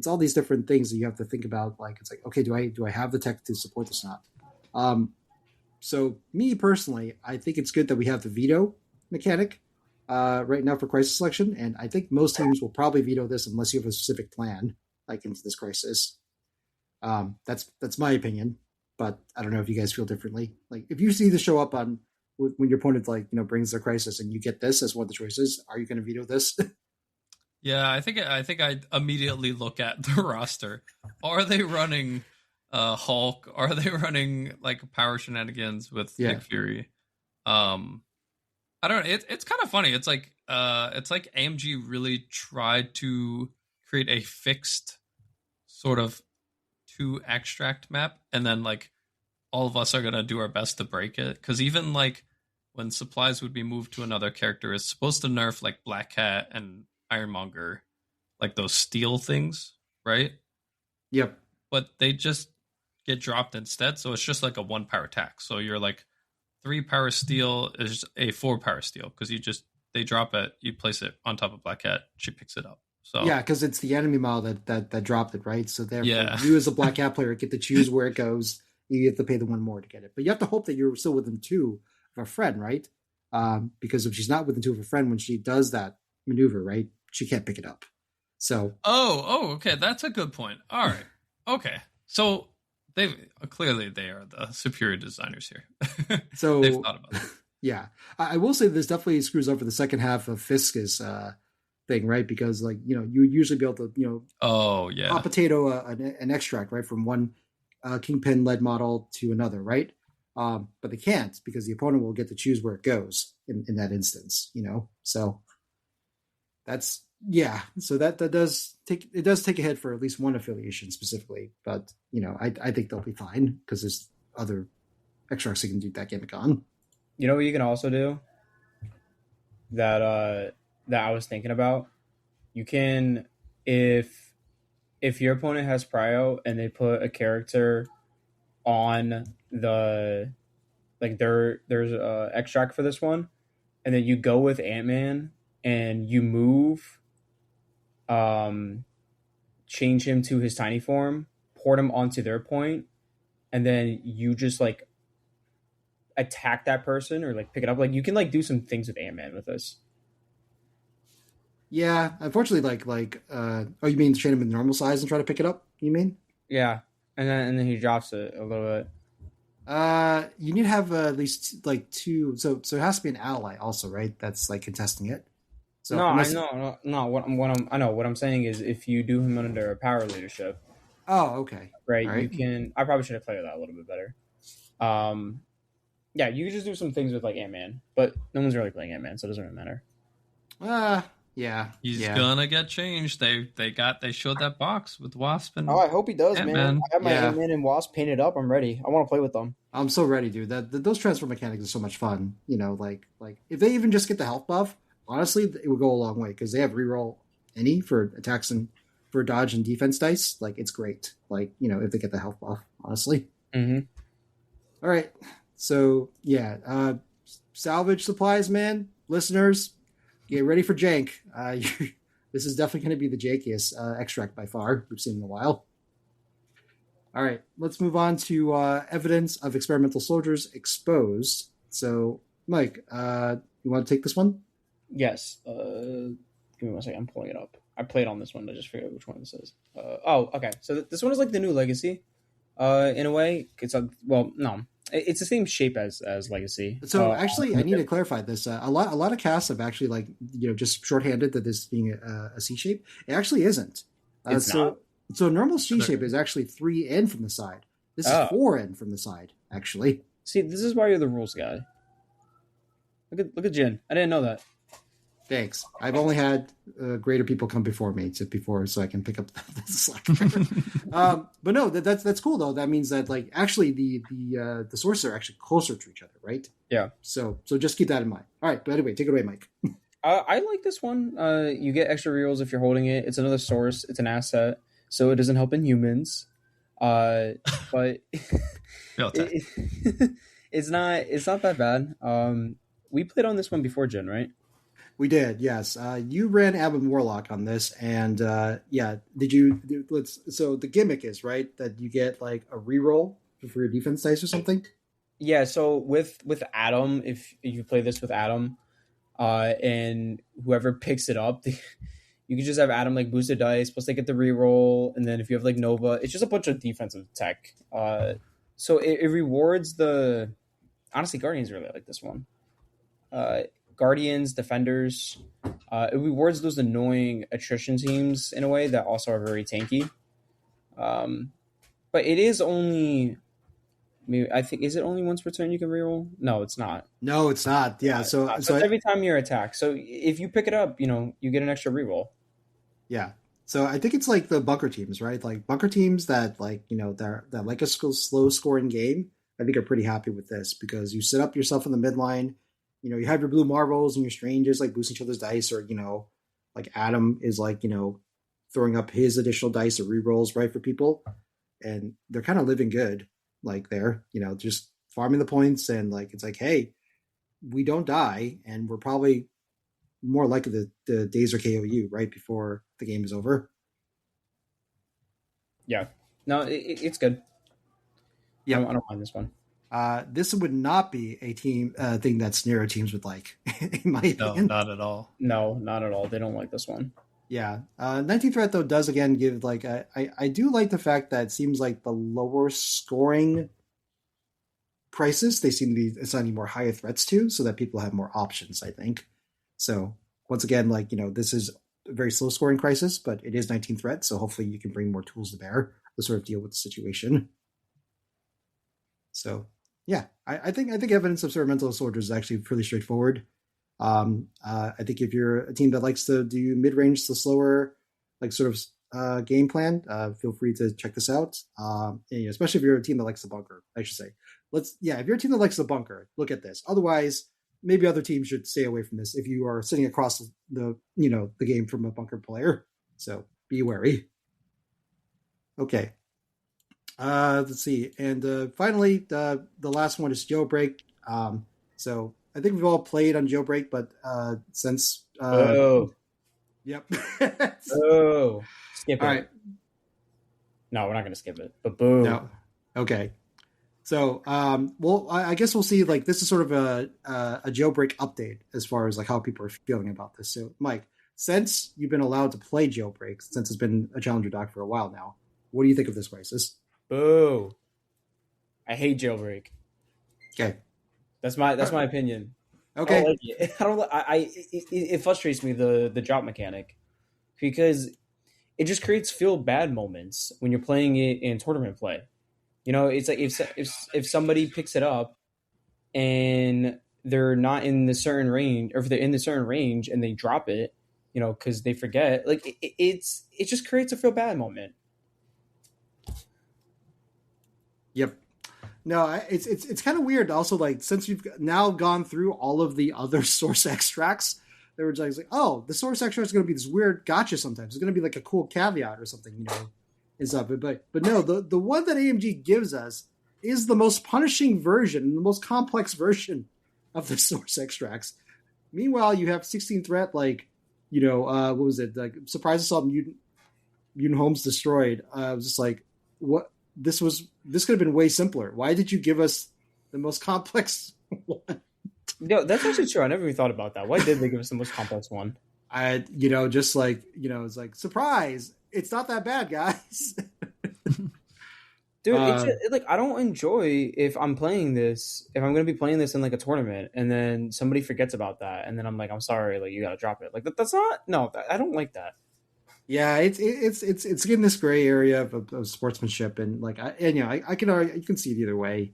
all these different things that you have to think about. Like it's like, okay, do I have the tech to support this or not? So me personally, I think it's good that we have the veto mechanic right now for crisis selection, and I think most teams will probably veto this unless you have a specific plan like into this crisis. That's my opinion, but I don't know if you guys feel differently. Like if you see the show up on when your opponent brings their crisis and you get this as one of the choices, are you going to veto this? Yeah, I think I'd immediately look at the roster. Are they running Hulk? Are they running like power shenanigans with Nick Fury? I I don't know. It's kind of funny. It's like AMG really tried to create a fixed sort of 2 extract map, and then like all of us are gonna do our best to break it. Because even like when supplies would be moved to another character, it's supposed to nerf like Black Cat and Ironmonger, like those steel things, right? Yep. But they just get dropped instead. So it's just like a 1 power attack. So you're like 3 power steel is a 4 power steel because they drop it, you place it on top of Black Cat, she picks it up. So yeah, because it's the enemy model that dropped it, right? So therefore, yeah. you as a Black Cat player get to choose where it goes. You have to pay the 1 more to get it, but you have to hope that you're still within 2 of a friend, right? Because if she's not within 2 of a friend when she does that maneuver, right, she can't pick it up. So okay, that's a good point. All right, okay, so they are the superior designers here. So they've thought about it. Yeah, I will say this definitely screws over the second half of Fisk's thing, right? Because like you would usually be able to hot potato an extract right from one Kingpin led model to another, right? But they can't because the opponent will get to choose where it goes in that instance, So that's So that does take a hit for at least one affiliation specifically, but I think they'll be fine because there's other extracts that can do that gimmick on. You know what you can also do that I was thinking about? You can, if your opponent has prio and they put a character on the there's a extract for this one, and then you go with Ant-Man and you move change him to his tiny form, port him onto their point, and then you just like attack that person or like pick it up. Like you can like do some things with Ant-Man with this. Yeah, unfortunately, you mean chain him in normal size and try to pick it up? You mean? Yeah, and then he drops it a little bit. You need to have at least like 2. So it has to be an ally also, right? That's like contesting it. So no, I know. What I'm saying is if you do him under a power leadership. Oh, okay. Right. You can. I probably should have played that a little bit better. Yeah, you can just do some things with like Ant-Man, but no one's really playing Ant-Man, so it doesn't really matter. Yeah. He's gonna get changed. They showed that box with Wasp and I hope he does, Ant-Man. man. I have my Ant-Man and Wasp painted up. I'm ready. I want to play with them. I'm so ready, dude. Those transfer mechanics are so much fun. Like if they even just get the health buff, honestly, it would go a long way because they have reroll any for attacks and for dodge and defense dice. Like it's great. Like if they get the health buff, honestly. Mm-hmm. All right. So salvage supplies, man. Listeners, get ready for jank. This is definitely going to be the jankiest extract by far we've seen in a while. All right, let's move on to evidence of experimental soldiers exposed. So, Mike, you want to take this one? Yes. Give me 1 second. I'm pulling it up. I played on this one. I just figured out which one this is. Okay. So this one is like the new Legacy. In a way, it's it's the same shape as Legacy. So actually, I need to clarify this. A lot of casts have actually just shorthanded that this being a C shape. It actually isn't. It's not. So normal C shape is actually 3N from the side. This is 4N from the side, actually. See, this is why you're the rules guy. Look at Jian. I didn't know that. Thanks. I've only had greater people come before me so I can pick up the slack. But no, that's cool though. That means that actually the sources are actually closer to each other, right? Yeah. So just keep that in mind. All right, but anyway, take it away, Mike. I like this one. You get extra rerolls if you're holding it. It's another source. It's an asset, so it doesn't help in humans. But it's not that bad. We played on this one before, Jen, right? We did, yes. You ran Abum Warlock on this, and did you? So the gimmick is right that you get like a reroll for your defense dice or something. Yeah. So with Adam, if you play this with Adam, and whoever picks it up, you can just have Adam like boosted dice, plus they get the reroll, and then if you have like Nova, it's just a bunch of defensive tech. So it rewards the. Honestly, Guardians really like this one. Guardians, Defenders, it rewards those annoying attrition teams in a way that also are very tanky. But it is only Maybe, I think, is it only once per turn you can reroll? No, it's not. No, it's not. Yeah, It's not. So so it's every time you're attacked. So if you pick it up, you get an extra reroll. yeah. So I think it's like the bunker teams, right? Like bunker teams that like, that like a slow scoring game, I think are pretty happy with this because you set up yourself in the midline, you have your blue marbles and your strangers like boosting each other's dice or, like Adam is like, throwing up his additional dice or rerolls, right, for people. And they're kind of living good, like there, just farming the points and like, it's like, hey, we don't die and we're probably more likely the Dazer KO you right before the game is over. Yeah. No, it's good. Yeah, I don't mind this one. This would not be a thing that scenario teams would like, in my opinion. No, not at all. No, not at all. They don't like this one. Yeah. 19 threat though does again give like I do like the fact that it seems like the lower scoring prices they seem to be assigning more higher threats to, so that people have more options. I think so. Once again, like this is a very slow scoring crisis, but it is 19 threat, so hopefully you can bring more tools to bear to sort of deal with the situation. So yeah, I think evidence of mental soldiers is actually pretty straightforward. I think if you're a team that likes to do mid range to slower, like sort of game plan, feel free to check this out. Especially if you're a team that likes the bunker, I should say. If you're a team that likes the bunker, look at this. Otherwise, maybe other teams should stay away from this if you are sitting across the game from a bunker player. So be wary. Okay. Let's see. And finally, the last one is Jailbreak. So I think we've all played on Jailbreak, but since yep. Skip it. All right. No, we're not going to skip it. But boo. No. Okay. So, I guess we'll see. Like, this is sort of a Jailbreak update as far as like how people are feeling about this. So, Mike, since you've been allowed to play Jailbreak, since it's been a Challenger doc for a while now, what do you think of this crisis? Boo! I hate Jailbreak. Okay, that's my opinion. Okay, I don't like it. I don't. It frustrates me the drop mechanic because it just creates feel bad moments when you're playing it in tournament play. It's like if somebody picks it up and they're not in the certain range, or if they're in the certain range and they drop it, because they forget, like it just creates a feel bad moment. Yep. No, it's kind of weird. Also, like since you've now gone through all of the other source extracts, they were just like, oh, the source extract is going to be this weird gotcha. Sometimes it's going to be like a cool caveat or something, and stuff. But no, the one that AMG gives us is the most punishing version, the most complex version of the source extracts. Meanwhile, you have 16 threat, like what was it? Like surprise assault, mutant homes destroyed. I was just like, what? This could have been way simpler. Why did you give us the most complex one? That's actually true. I never even thought about that. Why did they give us the most complex one? Just like, it's like, surprise. It's not that bad, guys. Dude, it's like, I don't enjoy if I'm going to be playing this in like a tournament and then somebody forgets about that. And then I'm like, I'm sorry, like you got to drop it. Like I don't like that. Yeah, it's getting this gray area of sportsmanship, and like I can argue, you can see it either way.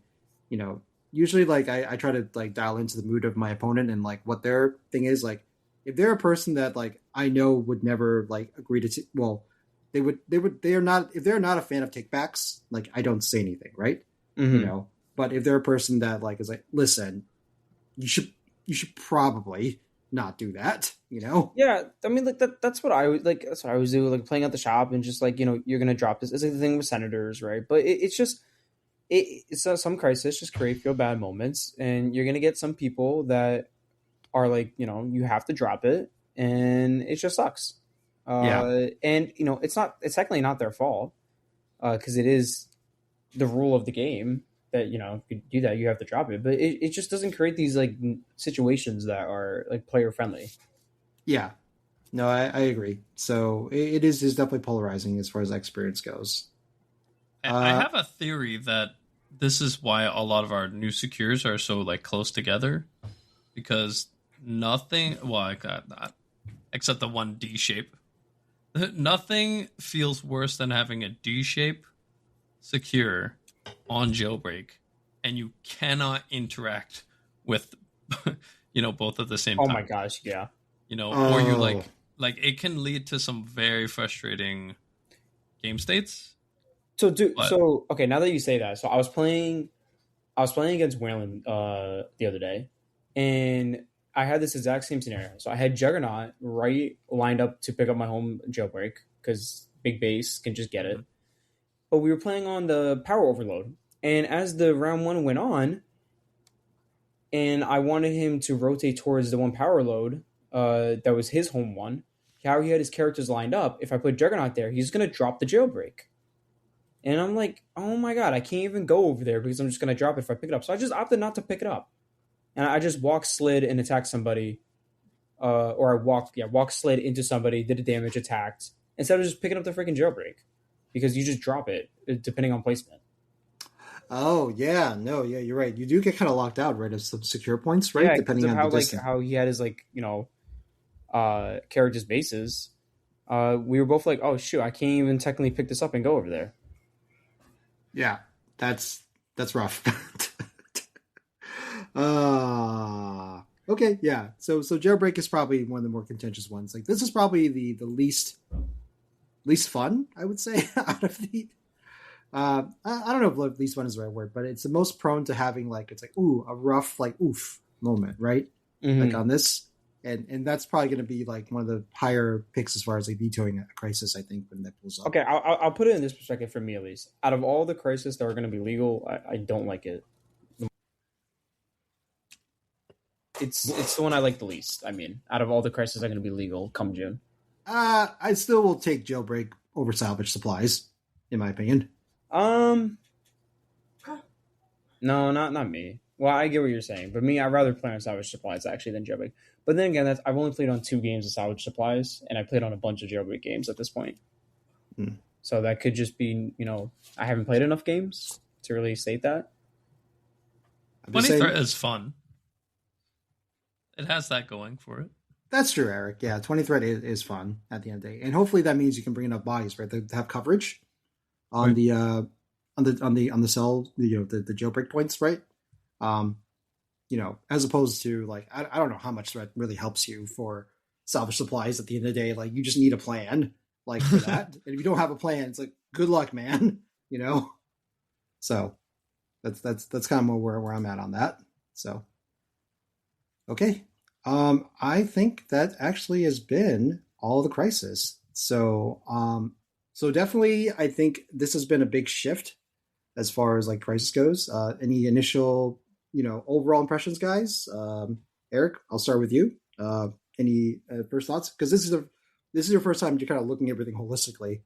Usually like I try to like dial into the mood of my opponent and like what their thing is. Like if they're a person that like I know would never like agree to they are not, if they're not a fan of takebacks, like I don't say anything, right? Mm-hmm. But if they're a person that like is like, listen, you should probably not do that, Yeah, I mean, like that's what I would like. That's what I always do, like playing at the shop and just like you're gonna drop this. It's like the thing with senators, right? But it's just it's some crisis just create feel bad moments, and you're gonna get some people that are like you have to drop it, and it just sucks. And it's technically not their fault because it is the rule of the game that if you do that you have to drop it, but it just doesn't create these like situations that are like player friendly. Yeah, no, I agree. So it is definitely polarizing as far as experience goes. I have a theory that this is why a lot of our new secures are so like close together, because nothing, well, I got that except the one D shape. Nothing feels worse than having a D shape secure on Jailbreak and you cannot interact with both at the same Oh time. my gosh, yeah. Or you like it can lead to some very frustrating game states. So But okay, now that you say that, so I was playing against Wayland the other day, and I had this exact same scenario. So I had Juggernaut right lined up to pick up my home jailbreak because big base can just get it. But we were playing on the power overload, and as the round one went on, and I wanted him to rotate towards the one power load that was his home one. How he had his characters lined up. If I put Juggernaut there, he's gonna drop the jailbreak. And I'm like, oh my god, I can't even go over there because I'm just going to drop it if I pick it up. So I just opted not to pick it up. And I just walk, slid, and attacked somebody. Or I walk, slid into somebody, did a damage, attacked. Instead of just picking up the freaking jailbreak. Because you just drop it, depending on placement. Oh, yeah. No, yeah, you're right. You do get kind of locked out, right, of some secure points, right? Yeah, Depending on how, the distance. how he had his, character's bases. We were both like, oh, shoot, I can't even technically pick this up and go over there. Yeah, that's rough. Okay, yeah. So jailbreak is probably one of the more contentious ones. Like this is probably the least fun, I would say, out of the. I don't know if least fun is the right word, but it's the most prone to having it's like a rough oof moment, right? Mm-hmm. Like on this. And that's probably going to be one of the higher picks as far as vetoing a crisis, I think, when that pulls up. Okay, I'll put it in this perspective for me at least. Out of all the crises that are going to be legal, I don't like it. It's the one I like the least. I mean, out of all the crises that are going to be legal come June. I still will take jailbreak over salvage supplies, in my opinion. No, not me. Well, I get what you're saying, but me, I'd rather play on salvage supplies actually than jailbreak. But then again, I've only played on 2 games of salvage supplies, and I played on a bunch of jailbreak games at this point. So that could just be, I haven't played enough games to really state that. 20 Threat is fun. It has that going for it. That's true, Eric. Yeah, 20 Threat is fun at the end of the day, and hopefully that means you can bring enough bodies, right, to have coverage on the cell, the jailbreak points, right? As opposed to I don't know how much threat really helps you for salvage supplies at the end of the day. You just need a plan for that. And if you don't have a plan, it's good luck, man. So that's kind of more where I'm at on that. So, okay. I think that actually has been all the crisis. So, definitely I think this has been a big shift as far as crisis goes. Any initial overall impressions, guys? Eric, I'll start with you. Any first thoughts? Because this is your first time you're kind of looking at everything holistically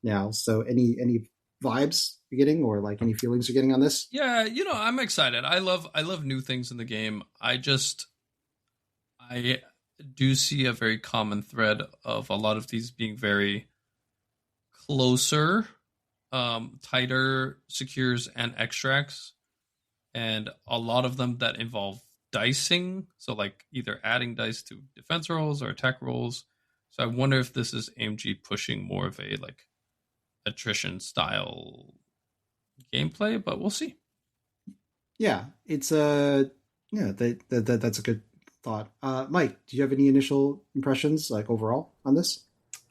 now. So any vibes you're getting, or any feelings you're getting on this? Yeah, I'm excited. I love new things in the game. I do see a very common thread of a lot of these being very closer, tighter secures and extracts. And a lot of them that involve dicing. So either adding dice to defense rolls or attack rolls. So I wonder if this is AMG pushing more of a attrition style gameplay, but we'll see. Yeah, it's that's a good thought. Mike, do you have any initial impressions overall on this?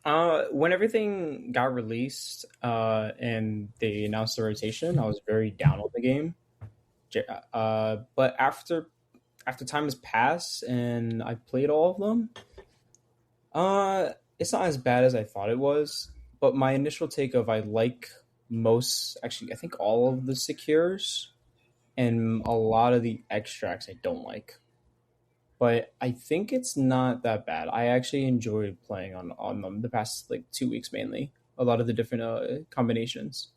When everything got released and they announced the rotation, I was very down on the game. But after time has passed and I played all of them, it's not as bad as I thought it was. But my initial take of I like most, actually, I think all of the secures and a lot of the extracts I don't like. But I think it's not that bad. I actually enjoyed playing on them the past 2 weeks mainly. A lot of the different combinations.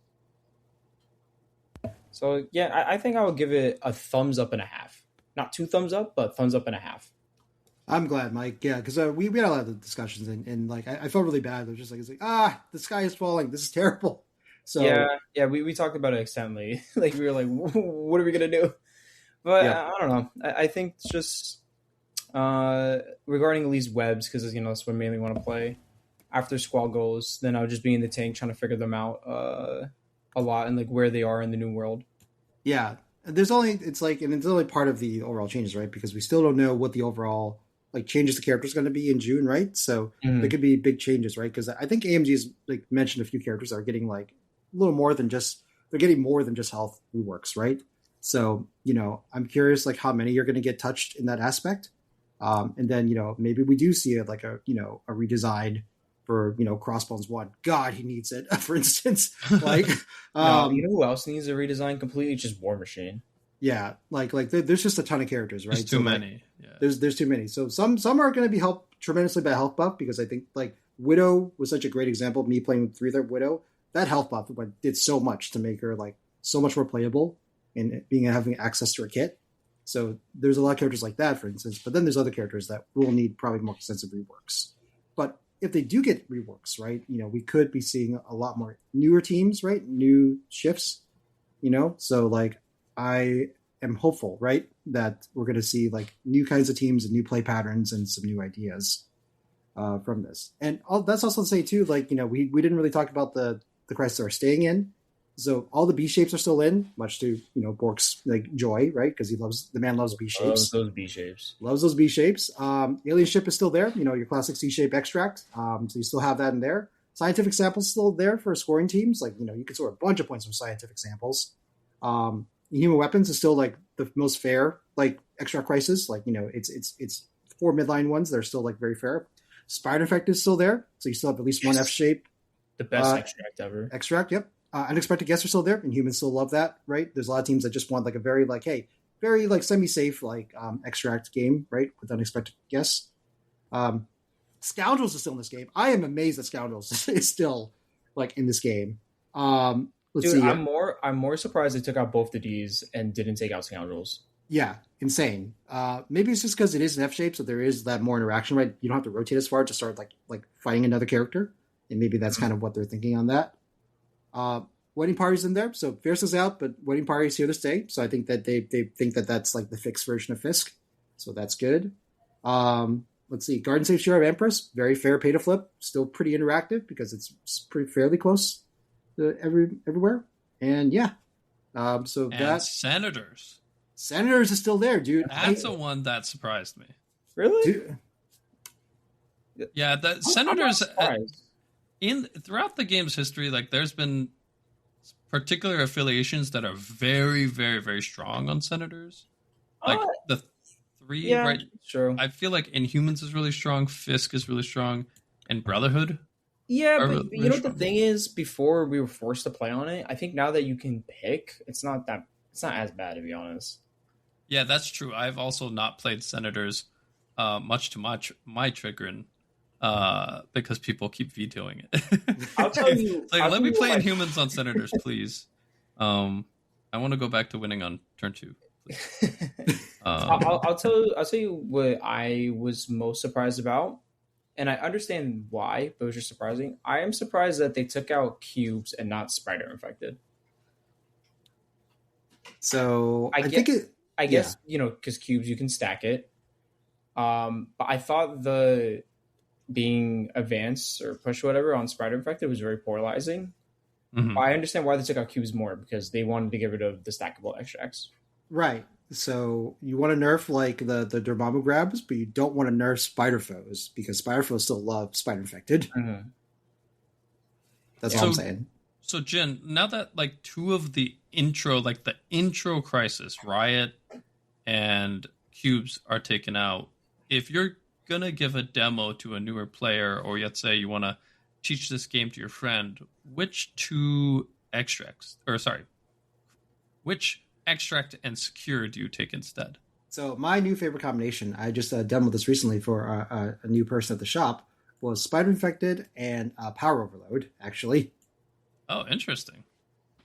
So yeah, I think I would give it a thumbs up and a half. Not 2 thumbs up, but thumbs up and a half. I'm glad, Mike. Yeah, because we had a lot of discussions and I felt really bad. It was just the sky is falling. This is terrible. So yeah, we talked about it extensively. We were like, what are we gonna do? But yeah. I don't know. I think it's just regarding at least webs, because that's what I mainly want to play. After Squall goes, then I'll just be in the tank trying to figure them out a lot and where they are in the new world. Yeah, There's only it's like, and it's only part of the overall changes, right? Because we still don't know what the overall like changes the character is going to be in June, right? So there Mhm. could be big changes, right? Because I think AMG's like mentioned a few characters that are getting like a little more than just they're getting more than just health reworks, right? So I'm curious like how many are going to get touched in that aspect, and then maybe we do see like a redesign for Crossbones One. God, he needs it for instance, like No, you um, know who else needs a redesign completely? Just War Machine. yeah, like there's just a ton of characters, There's right? too So like many. Yeah. there's too many. So some are going to be helped tremendously by health buff because I think like Widow was such a great example. Me playing with 3-3 Widow, that health buff did so much to make her like so much more playable and being having access to her kit. So there's a lot of characters like that, for instance. But then there's other characters that will need probably more extensive reworks. But if they do get reworks, right, we could be seeing a lot more newer teams, right, new shifts. So like I am hopeful, right, that we're going to see like new kinds of teams and new play patterns and some new ideas from this. And that's also to say too, like we didn't really talk about the crisis are staying in. So all the B shapes are still in, much to Bork's like joy, right? Because the man loves B Loves shapes, those B shapes. loves those B shapes. Alien ship is still there, your classic C shape extract. So you still have that in there. Scientific samples still there for scoring teams. Like you can score a bunch of points from scientific samples. Human weapons is still like the most fair like extract crisis. Like it's 4 midline ones that are still like very fair. Spider Effect is still there, so you still have at least one F shape The best extract ever. extract. Yep. Unexpected guests are still there, and humans still love that, right? There's a lot of teams that just want like a very like, hey, very like semi-safe like extract game, right, with unexpected guests. Scoundrels is still in this game. I am amazed that Scoundrels is still like in this game. Let's Dude, see. I'm more surprised they took out both the D's and didn't take out Scoundrels. Yeah, insane. Maybe it's just because it is an F shape, so there is that more interaction, right? You don't have to rotate as far to start like fighting another character, and maybe that's kind of what they're thinking on that. Wedding Party's in there, so Fierce is out, but Wedding Party's here to stay. So I think that they think that that's like the fixed version of Fisk, so that's good. Let's see, Garden Safe Share of Empress, very fair pay to flip, still pretty interactive because it's pretty fairly close to everywhere, and yeah. So And that Senators is still there, dude. That's the one that surprised me. Really? Dude, Yeah, the I'm not Senators surprised. throughout the game's history, like there's been particular affiliations that are very, very, very strong on Senators. Like the three, Yeah, right? true. I feel like Inhumans is really strong, Fisk is really strong, and Brotherhood. Yeah, Are but really you know what the strong. thing is? Before we were forced to play on it, I think now that you can pick, it's not as bad, to be honest. Yeah, that's true. I've also not played Senators, much to my chagrin, because people keep vetoing it. I'll tell you. Like, I'll let tell me you play what Inhumans on Senators, please. I want to go back to winning on turn 2. I'll tell you what I was most surprised about, and I understand why, but it was just surprising. I am surprised that they took out cubes and not spider infected. so I I get- think it. I guess because cubes you can stack it. But I thought the being advanced or push whatever on spider infected was very polarizing. Mhm. I understand why they took out cubes more because they wanted to get rid of the stackable extracts. Right. So you want to nerf like the Dormammu grabs, but you don't want to nerf spider foes because spider foes still love spider infected. Mm-hmm. That's Yeah. all I'm So- saying. So Jin, now that like two of the intro crisis, Riot and Cubes are taken out, if you're gonna give a demo to a newer player, or let's say you want to teach this game to your friend, which extract and secure do you take instead? So my new favorite combination, I just demoed this recently for a new person at the shop, was spider infected and power overload. Actually, Oh, interesting.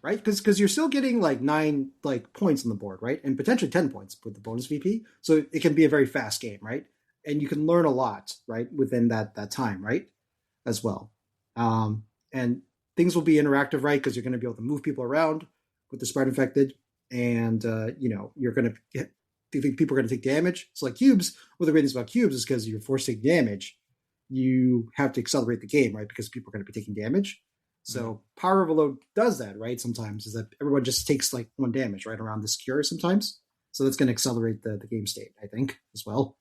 right? Because you're still getting like 9 like points on the board, right? And potentially 10 points with the bonus VP. So it can be a very fast game, right? And you can learn a lot, right, within that time, right? As well. And things will be interactive, right? Because you're going to be able to move people around with the spider infected, and you're going to get. Do you think people are going to take damage? So like cubes, one of the great things about cubes is because you're forced to take damage, you have to accelerate the game, right? Because people are going to be taking damage. So power overload does that, right? Sometimes is that everyone just takes like 1 damage right around this cure sometimes. So that's going to accelerate the game state, I think, as well.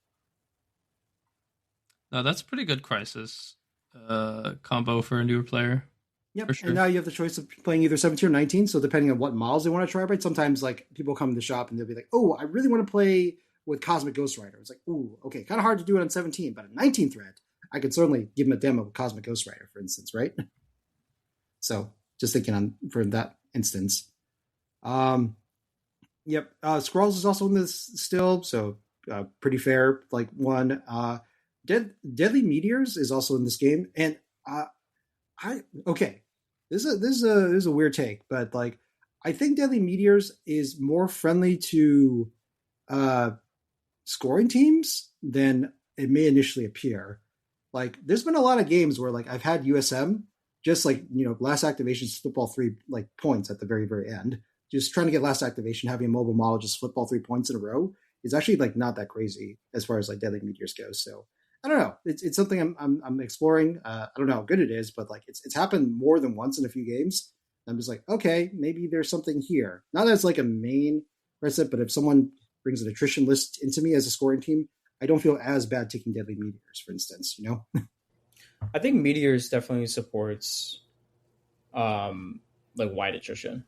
No, that's pretty good crisis combo for a newer player. Yep. For sure. And now you have the choice of playing either 17 or 19. So depending on what models they want to try, right? Sometimes like people come in the shop and they'll be like, oh, I really want to play with Cosmic Ghost Rider. It's like, ooh, okay, kind of hard to do it on 17, but a 19 threat, I could certainly give them a demo of Cosmic Ghost Rider, for instance, right? So just thinking on for that instance. Yep. Squirrels is also in this still, so pretty fair. Like one. Deadly Meteors is also in this game, and okay. This is a weird take, but like I think Deadly Meteors is more friendly to scoring teams than it may initially appear. Like there's been a lot of games where like I've had USM just like, last activations football 3 like points at the very, very end. Just trying to get last activation, having a mobile model just football 3 points in a row is actually like not that crazy as far as like Deadly Meteors goes. So I don't know. It's something I'm exploring. I don't know how good it is, but like it's happened more than once in a few games. I'm just like, okay, maybe there's something here. Not as like a main recipe, but if someone brings an attrition list into me as a scoring team, I don't feel as bad taking Deadly Meteors, for instance. I think Meteors definitely supports like wide attrition.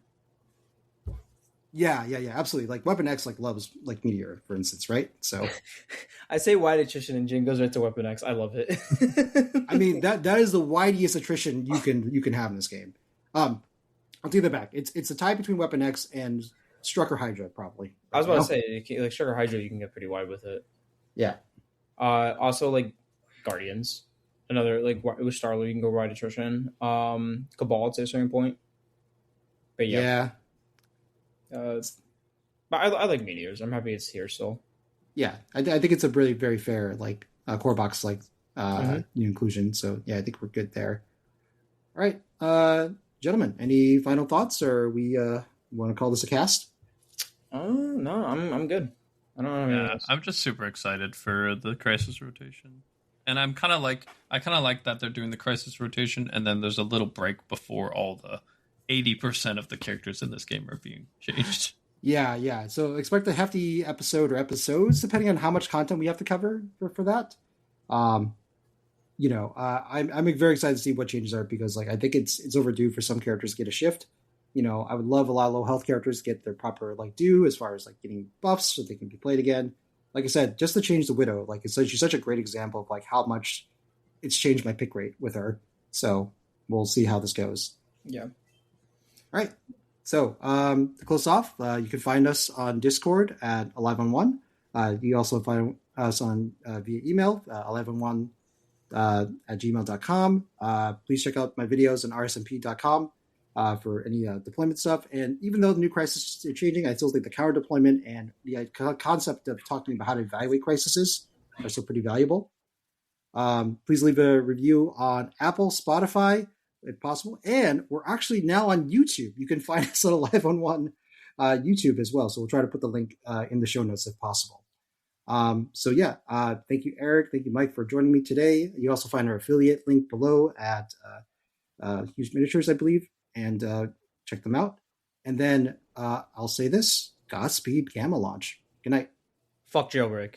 Yeah, absolutely. Like Weapon X like loves like Meteor, for instance, right? So I say wide attrition and Jian goes right to Weapon X. I love it. I mean that is the widest attrition you can have in this game. I'll take that back. It's a tie between Weapon X and Strucker Hydra, probably. I was about to say, like Sugar Hydra, you can get pretty wide with it. Yeah. Also, like Guardians, another like with Starlord, you can go wide attrition. Cabal to a certain point. But yeah. But I like Meteors. I'm happy it's here still. Yeah, I think it's a really very fair like core box like new inclusion. So yeah, I think we're good there. All right, gentlemen, any final thoughts, or we want to call this a cast? No, I'm good. I don't know. I'm just super excited for the crisis rotation, and I kind of like that they're doing the crisis rotation, and then there's a little break before all the 80% of the characters in this game are being changed. Yeah. So expect a hefty episode or episodes, depending on how much content we have to cover for that. I'm very excited to see what changes are because, like, I think it's overdue for some characters to get a shift. I would love a lot of low health characters to get their proper like due as far as like getting buffs so they can be played again. Like I said, just to change the Widow, like she's such a great example of like how much it's changed my pick rate with her. So we'll see how this goes. Yeah. All right. So to close off, you can find us on Discord at Alive on One. You also find us on via email, aliveon1 at gmail.com. Please check out my videos on rsmp.com for any deployment stuff. And even though the new crises are changing, I still think the counter deployment and the concept of talking about how to evaluate crises are still pretty valuable. Please leave a review on Apple, Spotify, if possible. And we're actually now on YouTube. You can find us on Alive on One YouTube as well. So we'll try to put the link in the show notes if possible. Thank you, Eric. Thank you, Mike, for joining me today. You also find our affiliate link below at Hughes Miniatures, I believe, and check them out. And then I'll say this: Godspeed Gamma Launch. Good night. Fuck jailbreak.